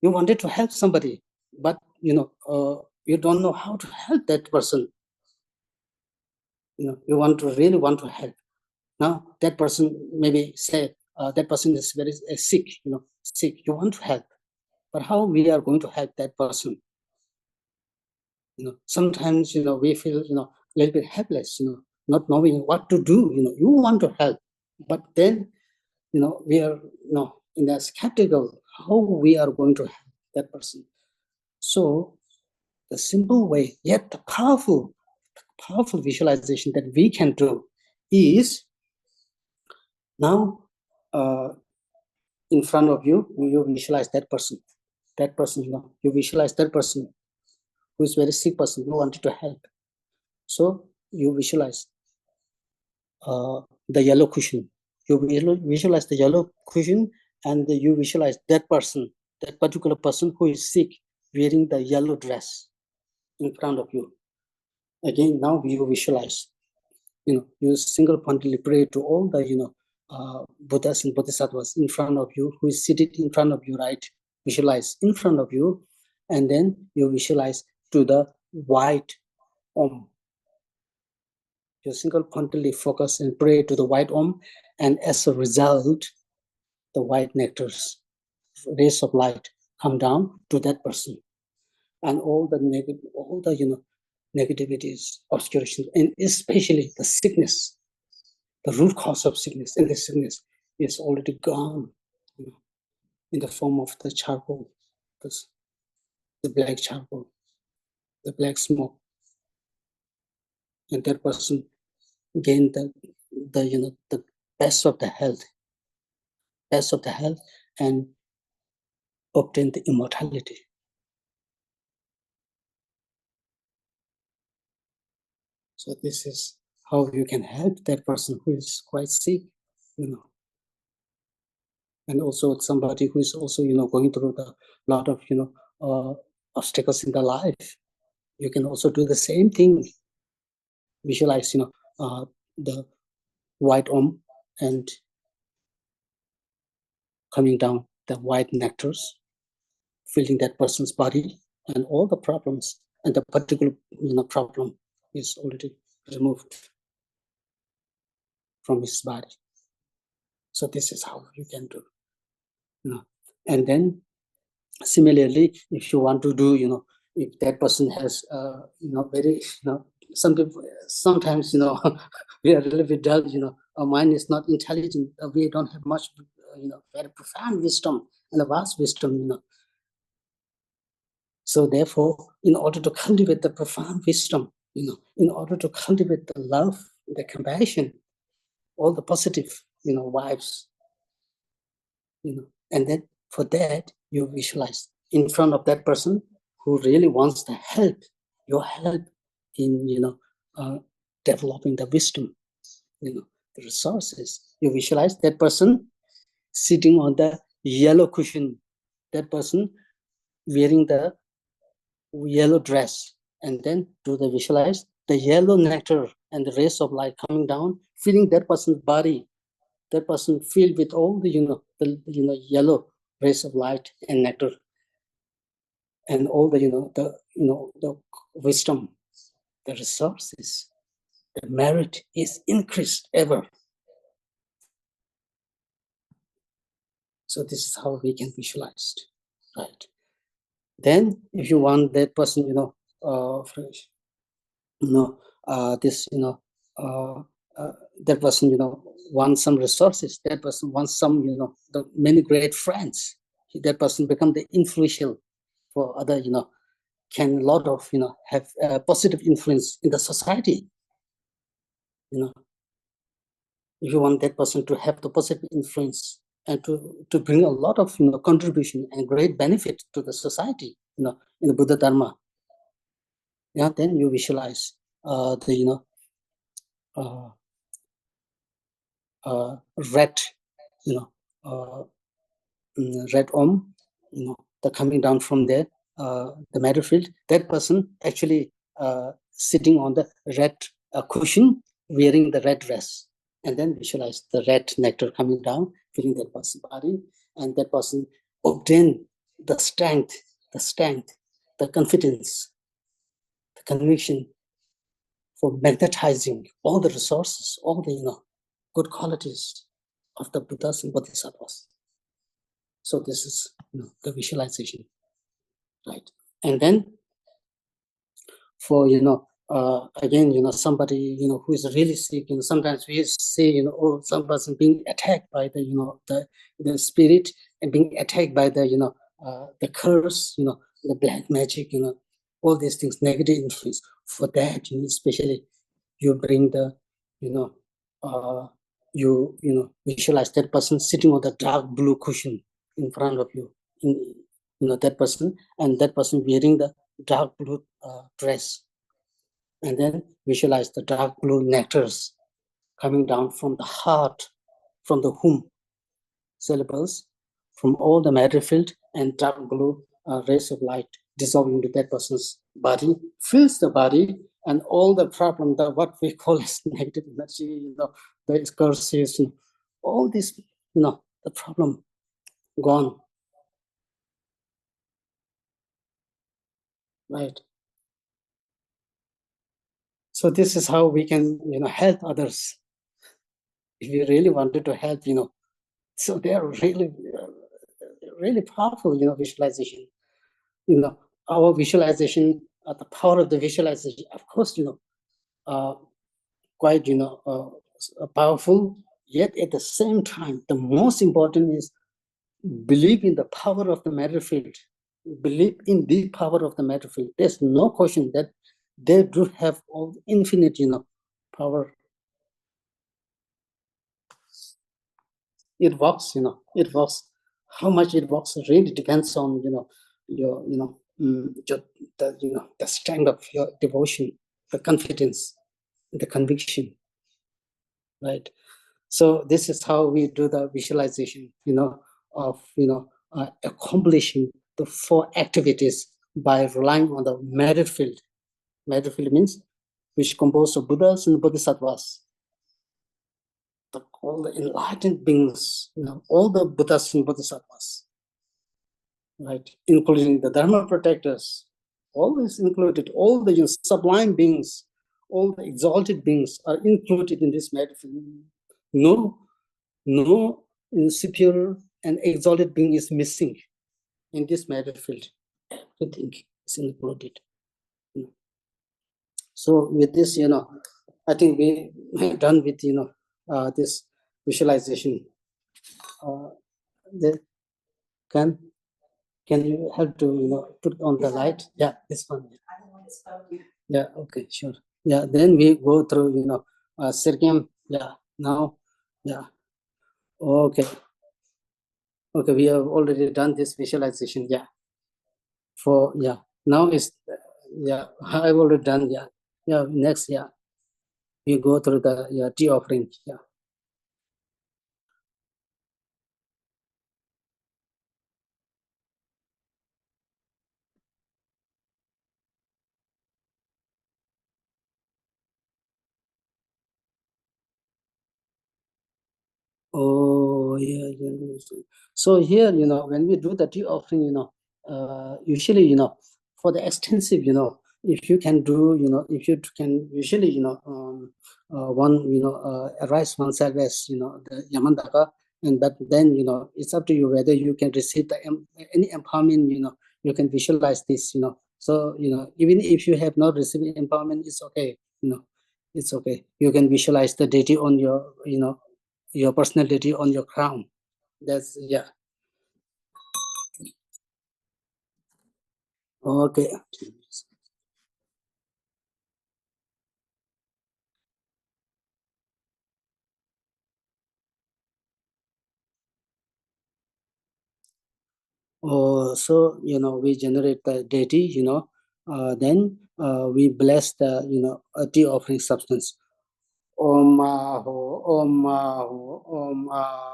you wanted to help somebody, but you don't know how to help that person. You really want to help. Now that person maybe say that person is very sick. Sick. You want to help, but how we are going to help that person? Sometimes we feel a little bit helpless. Not knowing what to do. You want to help, but then we are in a skeptical how we are going to help that person. So the simple way, yet the powerful visualization that we can do is now in front of you, you visualize that person, you visualize that person who is very sick person, you wanted to help. So you visualize the yellow cushion. You visualize the yellow cushion, and you visualize that person, that particular person who is sick, wearing the yellow dress in front of you. Again, now you visualize, you single-pointedly pray to all the, Buddhas and Bodhisattvas in front of you, who is seated in front of you, right? Visualize in front of you, and then you visualize to the white Om. You single-pointedly focus and pray to the white Om, and as a result, the white nectars, rays of light, come down to that person, and all the negativities, obscuration, and especially the sickness, the root cause of sickness, and the sickness is already gone, in the form of the charcoal, the black charcoal, the black smoke, and that person gained the best of the health, and obtain the immortality. So this is how you can help that person who is quite sick, and also somebody who is also, going through the lot of, obstacles in their life. You can also do the same thing. Visualize, the white Om, and coming down the white nectars, filling that person's body, and all the problems, and the particular, problem is already removed from his body. So this is how you can do. And then similarly, if you want to do, if that person has, very, some people, sometimes, we are a little bit dull, our mind is not intelligent, we don't have much, very profound wisdom and a vast wisdom, So therefore, in order to cultivate the profound wisdom, in order to cultivate the love, the compassion, all the positive, vibes, and then for that, you visualize in front of that person who really wants the help, your help in, developing the wisdom, the resources. You visualize that person sitting on the yellow cushion, that person wearing the yellow dress, and then do the visualize the yellow nectar and the rays of light coming down, filling that person's body, that person filled with all the, yellow rays of light and nectar, and all the, the wisdom, the resources, the merit is increased ever. So this is how we can visualize, right? Then, if you want that person, this, that person, wants some resources. That person wants some, the many great friends. That person become the influential for other, can a lot of, have a positive influence in the society. If you want that person to have the positive influence and to bring a lot of, contribution and great benefit to the society, in the Buddha Dharma, then you visualize the, red, red Om, the coming down from there, the matter field, that person actually sitting on the red cushion, wearing the red dress, and then visualize the red nectar coming down, filling that person's body, and that person obtain the strength, the confidence, the conviction for magnetizing all the resources, all the, good qualities of the Buddhas and Bodhisattvas. So this is, the visualization, right? And then for, again, somebody, who is really sick, sometimes we say, oh, some person being attacked by the, the spirit, and being attacked by the, the curse, the black magic, all these things, negative influence. For that, especially you bring the, visualize that person sitting on the dark blue cushion in front of you, that person, and that person wearing the dark blue dress, and then visualize the dark blue nectars coming down from the heart, from the womb syllables, from all the matter field, and dark blue rays of light dissolving into that person's body, fills the body, and all the problem, that what we call as negative energy, the curses, all this, the problem gone, right? So this is how we can, help others. If we really wanted to help, so they are really, really powerful, visualization. Our visualization, the power of the visualization, of course, quite, powerful. Yet at the same time, the most important is believe in the power of the matter field. Believe in the power of the matter field. There's no question that they do have all infinite, power. It works, it works. How much it works really depends on, your, the strength of your devotion, the confidence, the conviction, right? So this is how we do the visualization, of, accomplishing the 4 activities by relying on the matter field. Matter field means which composed of Buddhas and Bodhisattvas. All the enlightened beings, all the Buddhas and Bodhisattvas, right? Including the Dharma protectors, always included. All the sublime beings, all the exalted beings are included in this matter field. No superior and exalted being is missing in this matter field. Everything is included. So with this, I think we are done with, this visualization. Can you help to, put on the light? Yeah, this one. Yeah, okay, sure. Yeah, then we go through, Sirgam. Yeah, now, yeah. Okay. Okay, we have already done this visualization. Yeah. Now is, yeah, I've already done. Yeah. Yeah, next, yeah. We go through the tea offering. Yeah. Oh, yeah, yeah. So here, when we do the tea offering, usually, for the extensive, if you can do, if you can usually, one, rice oneself as, the Yamandaka, and but then, it's up to you whether you can receive the any empowerment, you can visualize this, So, even if you have not received empowerment, it's okay, it's okay. You can visualize the deity on your personality on your crown. That's, yeah. Okay. So, we generate the deity, then we bless the, tea offering substance. Om Aho, Om Aho, Om Aho.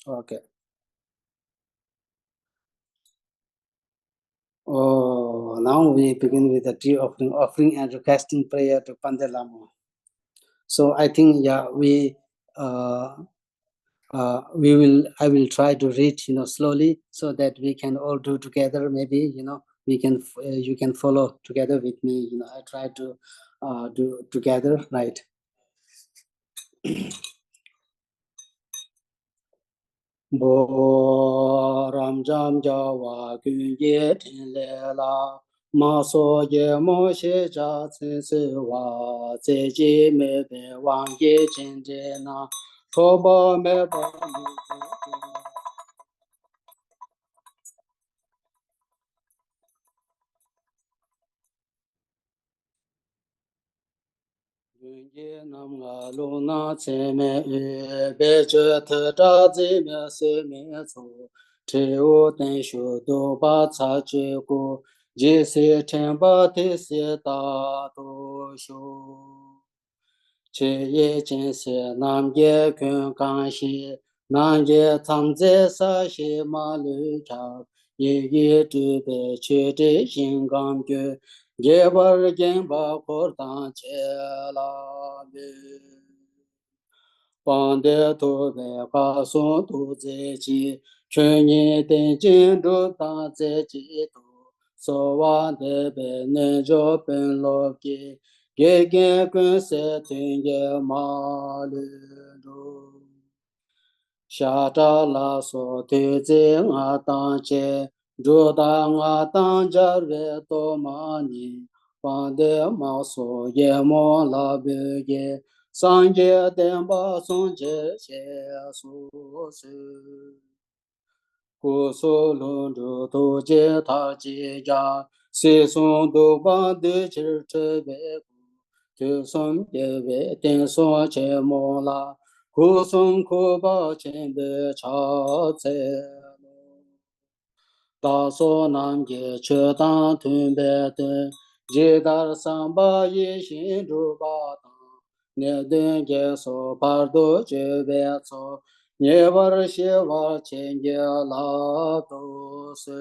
Okay. Oh, now we begin with the tea offering and requesting prayer to Pandit Lhamo. So I think, yeah, I will try to read, slowly so that we can all do together. Maybe, we can, you can follow together with me. I try to do together, right? Bo ram jam jawa gyun ye tin le la ma so ye mo she ja tse se wa tse ji me be wang ye chen je na ko ba me ba ni ye nam ga lo na che me be che te ta zi me se me zo te o ten shu do ba cha che go je se chen ba te se ta do shu che ye chen se nam ye kun kan shi nam ye tam ze sa shi ma lu cha ye ye tu be che de yin gang ge ye bar gen ba khor dan che la be bang de tu be pa son tu ze ji chen ye den jin du da ze ji tu so wa de be ne jo pen lo ge ge gen kun se tin ye ma lu du sha ta la so te ze nga tang che ru da nga tang ja re to ma ni pan de ma so ye mo la be ye san ye den ba son je che su se gu su lun ru tu je ta ji ya se sun du ba de chi che be gu tu sun ye be ten so che mo la gu sun ku ba chen de cha ze da so nam ye che dan tun be de je dar sam ba ye shin ru ba da ne de ge so par do je be so ye bar she wa chen ye la do se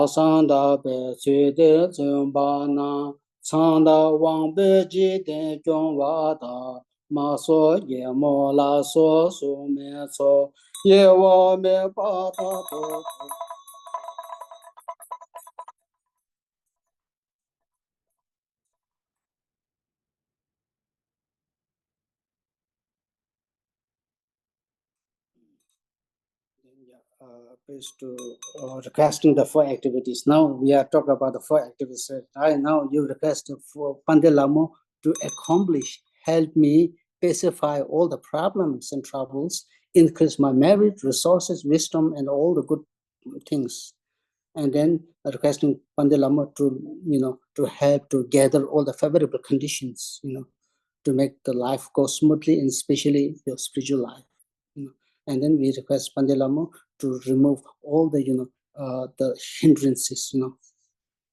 san da be che de zhen ba na chang da wang be ji de zhong wa da ma so ye mo la so su me so ye wo me ba da do yeah, please to requesting the four activities. Now we are talking about the four activities. I now you request for Pandelamo to accomplish, help me pacify all the problems and troubles, increase my merit, resources, wisdom, and all the good things. And then requesting Pandelamo to to help to gather all the favorable conditions, to make the life go smoothly, and especially your spiritual life. You know. And then we request Pandilamo to remove all the hindrances,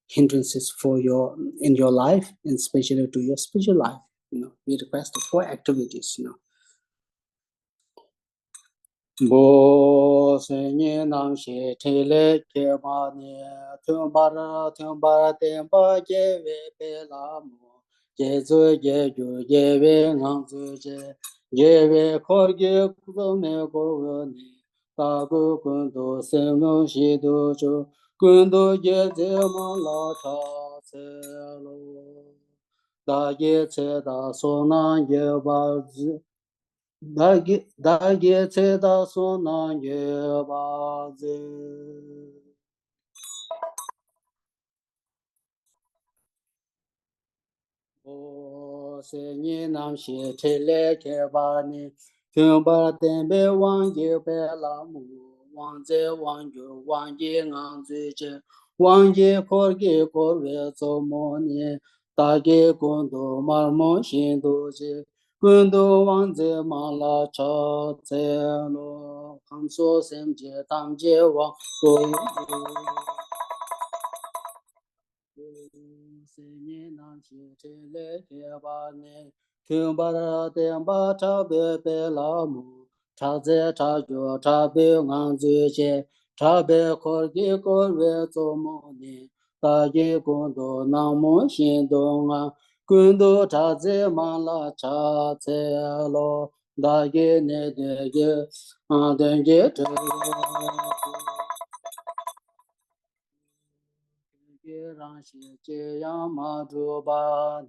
hindrances for your in your life, and especially to your spiritual life. We request the four activities. Bo se ni nam she te le ke ma ne thum ba ra te ba je ve pe la mo je zo je ju je ve ngang zo je ve khor ge ku do me go ne ta gu kun do se mo shi do jo kun do je je ma la cha se lo da ye che da so na ye ba da ge ce da so na ye ba ze o se ni nam she te le ke ba ni kyun ba ten be wang ye be la mu wang ze wang yu wang ye ngang zui che wang ye kor ge kor we zo mo ni da ge gun do mar mo shin do je gun do wang ze ma la cha ze lo kam so sem je tam je wang go se ni nam shi te le ke ba ne kyun ba ra te ba cha be be la mu cha ze cha jo cha be ngang zui che cha be khor ge kor we zo mo ni ta ye gun do nam mo shin do nga gun do cha ze ma la cha ze lo da ye ne de ye de ye te ye rang xie jie yang ma zhu ba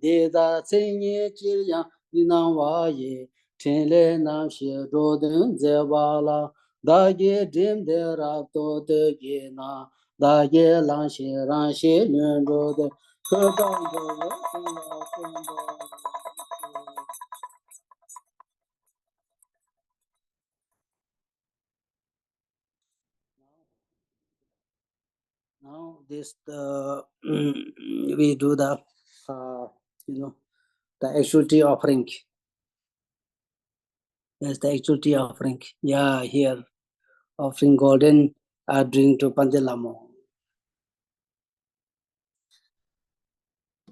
de da cai nie ji yang ni nang wa ye chen le nam xie zhu den ze ba la da ye dim de ra do de ye na da ye rang xie nian zhu de ke zhang de ye shen ya shen de now this we do the uh, you know The actual tea offering. Yes, the actual tea offering. Yeah, here offering golden drink to Lhamo.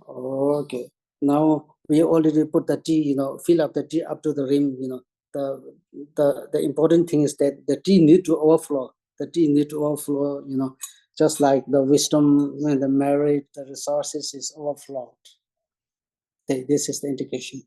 Okay. Now we already put the tea, fill up the tea up to the rim, the important thing is that the tea need to overflow. The tea need to overflow, just like the wisdom and the merit, the resources is overflowed. This is the indication.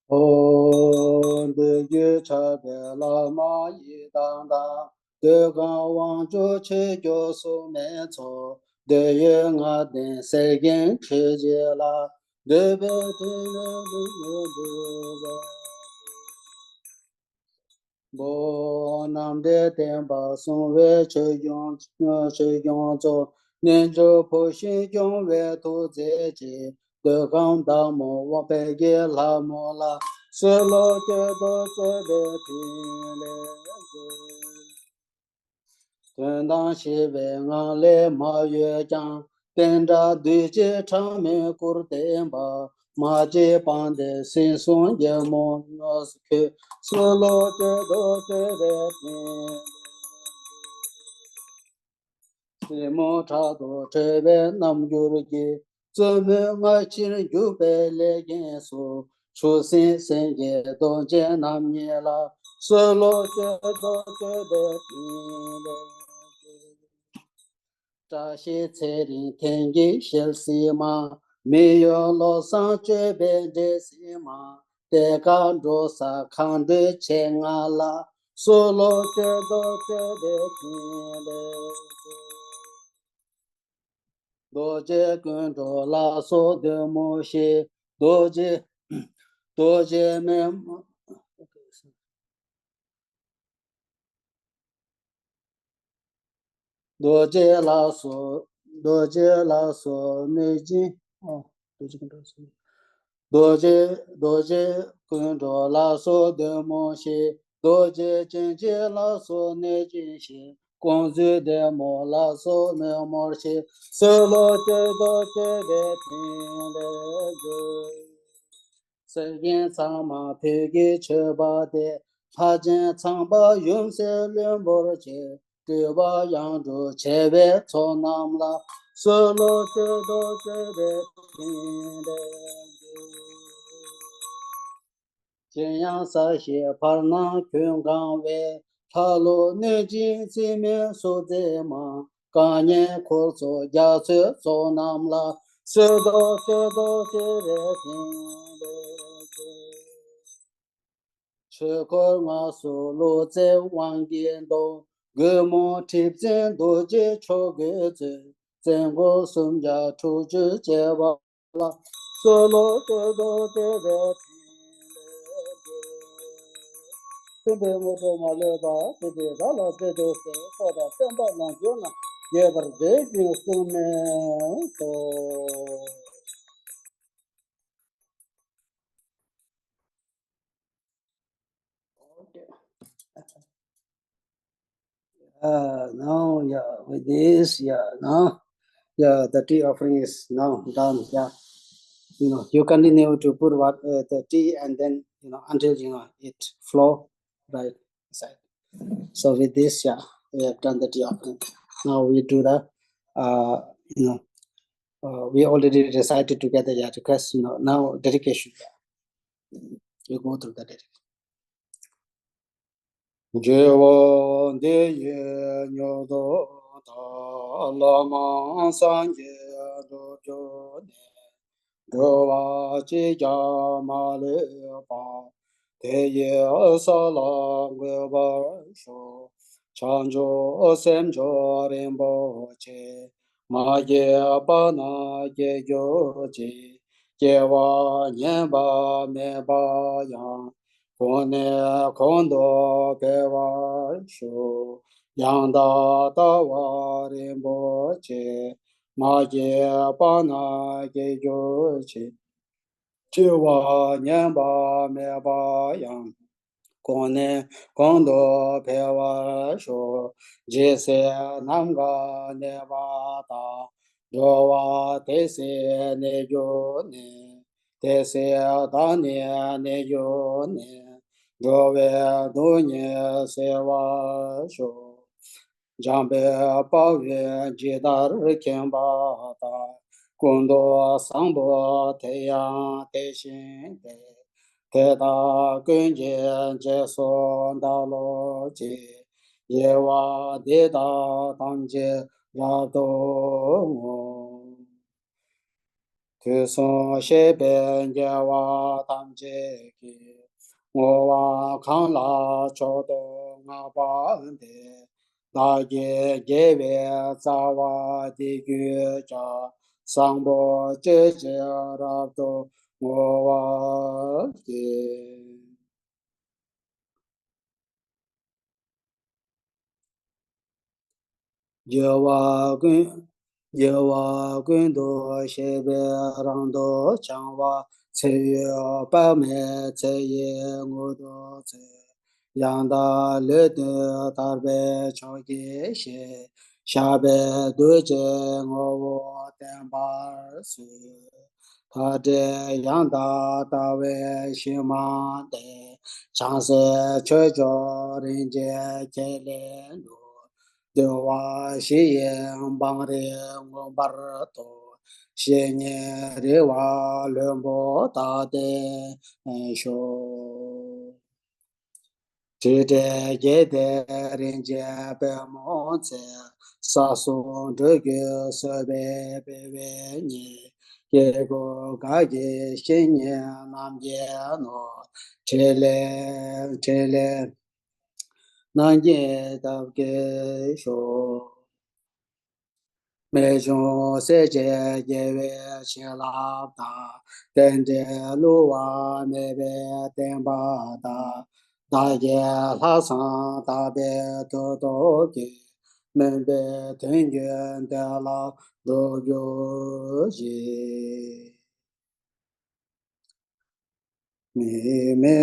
Om de ye cha be la ma yi dang da de ga wang zhu che gyo su me co de ye nga den se gen che je la de be de le du ye du ba bo nam de den ba song we che yong zo nian zhe po xin yong we tu ze ji de gang da mo wa be ye la mo la se lo je do se de ti le ten dang xi wei ngang le ma yue jiang ten zha dui jie chang me gur den ba ma jie bang de xin song ye mo no ke se lo je do se de ti se mo cha do che we nam yu ru ji zhe me ma qin yu bei le yin su chu xin xin ye dong jian nam ye la se lo je do se de ti le zha xi ce li tian yi xian si ma me yo lo san jue bei de si ma de gang zhuo sa kang de qian a la su lo jue do jue de ti le do jie gun zhuo la su de mo xi do jie me do jie la su ne jin do jie gun zhuo su kun zhuo la su de mo xi do jie jin jie la su ne jin xi gong zhu de mo la su me mo xi se lo jie do jie de tin le ge se yin sang ma pe ge che ba de ha jin chang ba yun se luen bo che de ba yang zhu che we cho nam la se lo jie do jie de tin le jin yang sa xie par na kyun gang we ta lo ne jin zi me su ze ma ga nian ku zo ya zhe zo nam la se do re tin le che ko ma su lu ze wang dian dong ge mo ti zhen do jie chou ge zhe zhen guo sun jia chu zhi jie wa la se lo zhe do zhe re tin le ge de mo do ma le ba de ra la de do se ko da ten ba na jo na ye bar de ji su me to now yeah with this now the tea offering is now done. You continue to put what the tea and then until it flow right inside. So with this, we have done the tea offering. Now we do the uh, you know we already decided together request now dedication. You go through the dedication. Jewa de ye nyo do ta la ma san ye do jo ne do wa chi ja ma le pa te ye sa la we ba sho chan jo sem jo ren bo che ma ye pa na ye yo ji je wa nyen ba me ba yang 我呢，看到白瓦树， yang da da wa rin bo che ma je pa na ge jo che che wa nian ba me ba yang gong ne gong do pe wa shu je se nam ga ne ba da do wa te se ne jo ne te se da ne jo ne do we do ne se wa shu Jambe Pave Jidar Kemba Kundo Sambo Teya Teshin Teta Kunje Jeso Dalo Ji Yewa Deda Tangje Rado Kuson Sheben Yewa Tangje Ki Ngowa Kanla Chodo Ngabande Daje Jewe Zawa Digyu Cha Sangbo Jeje Rabdo Ngowa Ki Yewa Gun Do Shebe Rangdo Changwa Tseyo Pa Me Tseye Ngudo Tse Yangda Le De Tarbe Choge She Shabe Duje Ngowo Tenbar Su Tade Yangda Tawe Shima De Changse Chojo Rinje Kele Nu Dewa Xiyan Bangre Ngombarto Xianye Rewa Lembo Tade Sho Tide Yede Rinje Bemonze Sasun Dege Sebe Bebe Ni Yego Gaje Xianye Namye No Chele Nanye Dabge Sho Mejon Seje Yewe Chelabda Dende Luwa Mebe Dembada Daye Lasan Dabe Dodoge Membe Tengen Dela Doyo Ji Me Me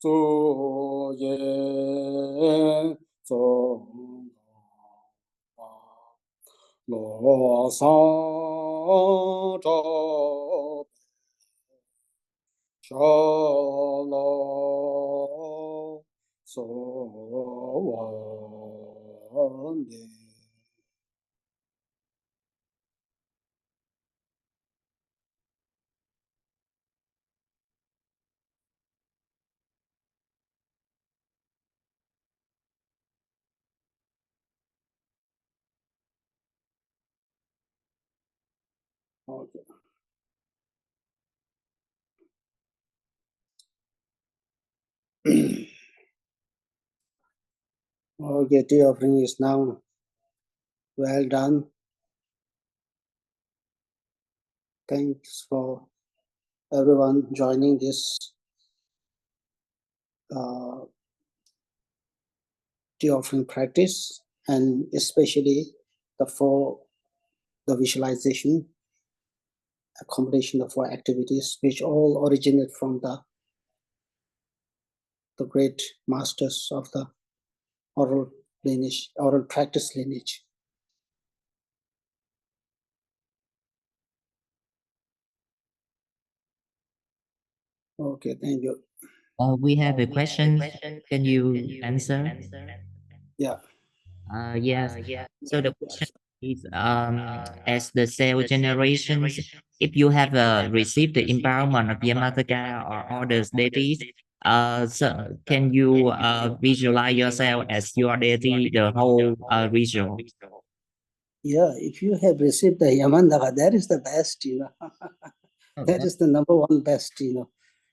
Zu Yan Zong Lo Sang Zhao Shao Lo So Wan De Okay. Okay, tea offering is now well done. Thanks for everyone joining this uh, tea offering practice, and especially for the visualization, accommodation of four activities, which all originate from the great masters of the oral lineage, oral practice lineage. Okay, thank you. We have a question. Can you answer? Yeah. Yes. So the question is, as the cell generations, if you have received the empowerment of Yamantaka or others deities, So can you visualize yourself as your deity, the whole ritual? Yeah, if you have received the Yamandaka, that is the best, that is the number one best, you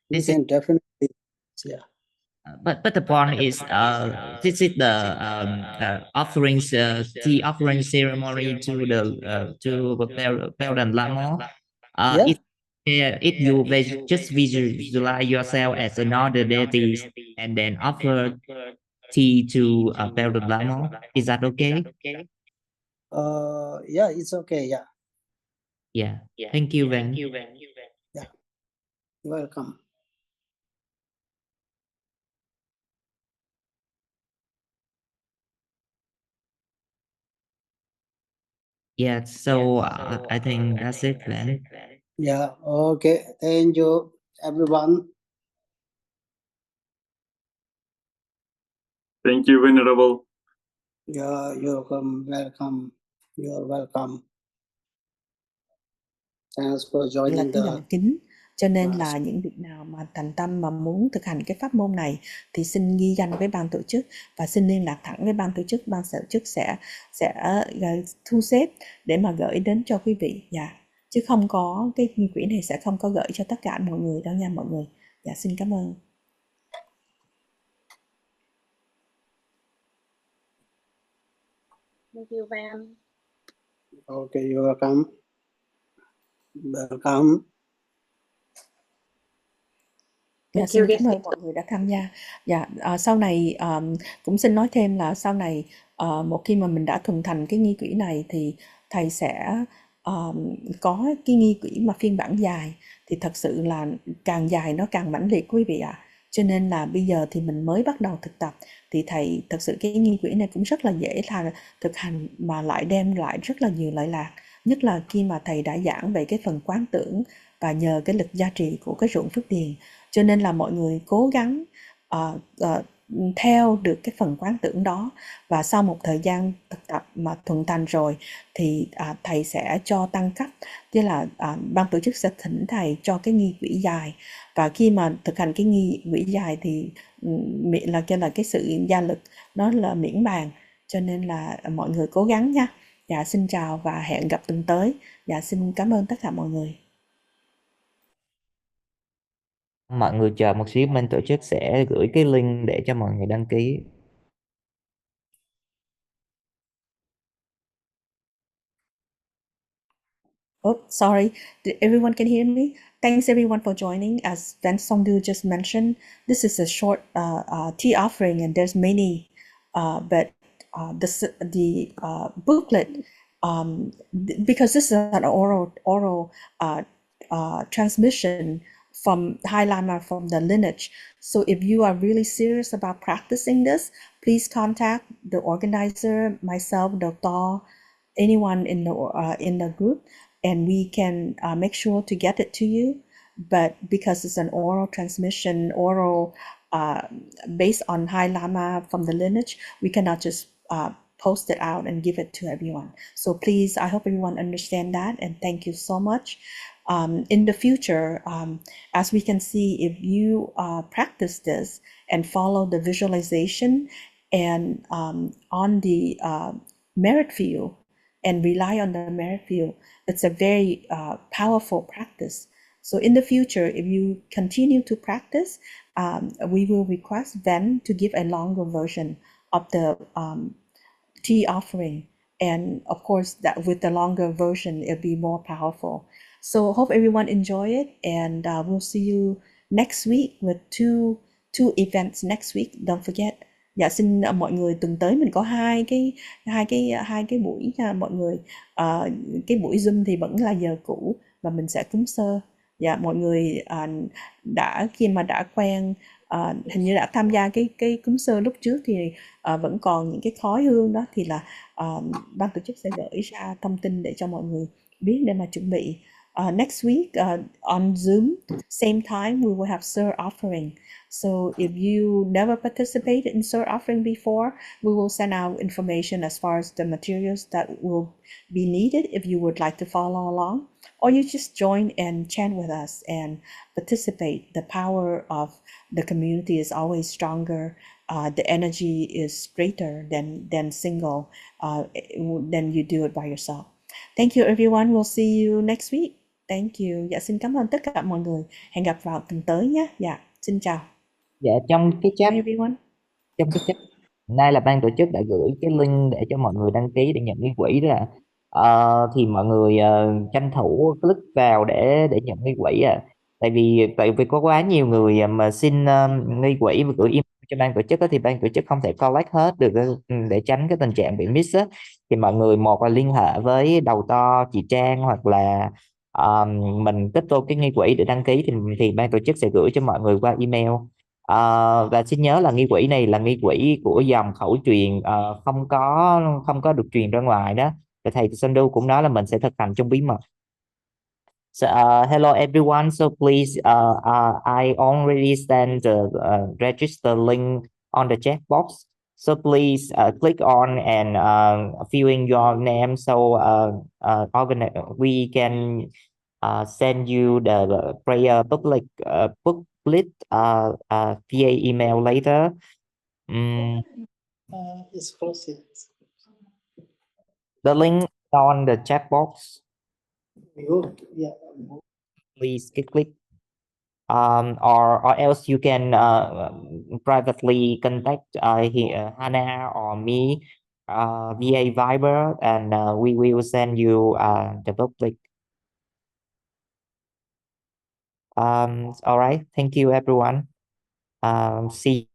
This is can definitely, yeah. but the point is this is the offerings tea offering ceremony to the Palden Lhamo. Yeah, If you just visualize yourself as another deity and then offer tea to Palden Lhamo, is that okay? yeah, it's okay, yeah, Yeah. Thank you, Van. yeah, you're welcome. Yeah. So I think that's it, Van. Yeah, okay, thank you, everyone. Thank you, Venerable. Yeah, you're welcome. You're welcome. Thanks for Là joining cái the lòng kính, cho nên class. là những vị nào mà thành tâm mà muốn thực hành cái pháp môn này thì xin ghi danh với ban tổ chức và xin liên lạc thẳng với ban tổ chức sẽ thu xếp để mà gửi đến cho quý vị. Dạ, chứ không có cái nghi quỹ này sẽ không có gửi cho tất cả mọi người đâu nha mọi người. Dạ, xin cảm ơn. Thank you, Van. Okay, you're welcome. Welcome. Dạ, xin cảm ơn mọi người đã tham gia. Dạ, sau này cũng xin nói thêm là sau này một khi mà mình đã thuần thành cái nghi quỹ này thì thầy sẽ có cái nghi quỹ mà phiên bản dài, thì thật sự là càng dài nó càng mãnh liệt quý vị ạ. Cho nên là bây giờ thì mình mới bắt đầu thực tập thì thầy thật sự cái nghi quỹ này cũng rất là dễ là thực hành mà lại đem lại rất là nhiều lợi lạc, nhất là khi mà thầy đã giảng về cái phần quán tưởng và nhờ cái lực gia trì của cái ruộng phước điền. Cho nên là mọi người cố gắng theo được cái phần quán tưởng đó, và sau một thời gian thực tập mà thuần thành rồi thì thầy sẽ cho tăng cấp, tức là ban tổ chức sẽ thỉnh thầy cho cái nghi quỹ dài, và khi mà thực hành cái nghi quỹ dài thì là cái sự gia lực nó là miễn bàn, cho nên là mọi người cố gắng nha. Dạ, xin chào và hẹn gặp tuần tới. Dạ, xin cảm ơn tất cả mọi người. Mọi người chờ một xíu, bên tổ chức sẽ gửi cái link để cho mọi người đăng ký. Oh, sorry. Everyone can hear me? Thanks everyone for joining. As Van Songdu just mentioned, this is a short tea offering, and there's many, but the booklet, because this is an oral transmission from High Lama, from the lineage. So if you are really serious about practicing this, please contact the organizer, myself, Dr. anyone in the group, and we can make sure to get it to you. But because it's an oral transmission, based on High Lama from the lineage, we cannot just post it out and give it to everyone. So please, I hope everyone understand that, and thank you so much. In the future, as we can see, if you practice this and follow the visualization and on the merit field, and rely on the merit field, it's a very powerful practice. So in the future, if you continue to practice, we will request them to give a longer version of the tea offering. And of course, that with the longer version, it'll be more powerful. So hope everyone enjoy it, and we'll see you next week with two events next week. Don't forget. Dạ, xin mọi người tuần tới mình có hai cái buổi nha mọi người. Cái buổi Zoom thì vẫn là giờ cũ và mình sẽ cúng sơ. Dạ, mọi người khi mà đã quen, hình như đã tham gia cái cúng sơ lúc trước thì vẫn còn những cái khói hương đó, thì là ban tổ chức sẽ gửi ra thông tin để cho mọi người biết để mà chuẩn bị. Next week on Zoom, same time, we will have Sir offering. So if you never participated in Sir offering before, we will send out information as far as the materials that will be needed if you would like to follow along, or you just join and chant with us and participate. The power of the community is always stronger. The energy is greater than single, than you do it by yourself. Thank you everyone. We'll see you next week. Thank you. Dạ xin cảm ơn tất cả mọi người. Hẹn gặp vào tuần tới nhé. Dạ, xin chào. Dạ, trong cái chat Bye everyone. trong cái chat nay là ban tổ chức đã gửi cái link để cho mọi người đăng ký để nhận cái quỹ đó ạ. Thì mọi người tranh thủ click vào để nhận cái quỹ tại vì có quá nhiều người mà xin nghi quỹ và gửi email cho ban tổ chức á, thì ban tổ chức không thể collect hết được để tránh cái tình trạng bị miss á. Thì mọi người một là liên hệ với đầu to chị Trang, hoặc là mình kết vô cái nghi quỹ để đăng ký thì ban tổ chức sẽ gửi cho mọi người qua email. Và xin nhớ là nghi quỹ này là nghi quỹ của dòng khẩu truyền, không có được truyền ra ngoài đó. Và thầy Sandu cũng nói là mình sẽ thực hành trong bí mật. So, hello everyone. So please, I already sent the register link on the chat box. So please click on and fill in your name. So we can send you the prayer booklet via email later. It's close. The link on the chat box. Yeah. Please click. Or else you can privately contact Hannah or me via Viber, and we will send you the booklet. All right. Thank you, everyone. See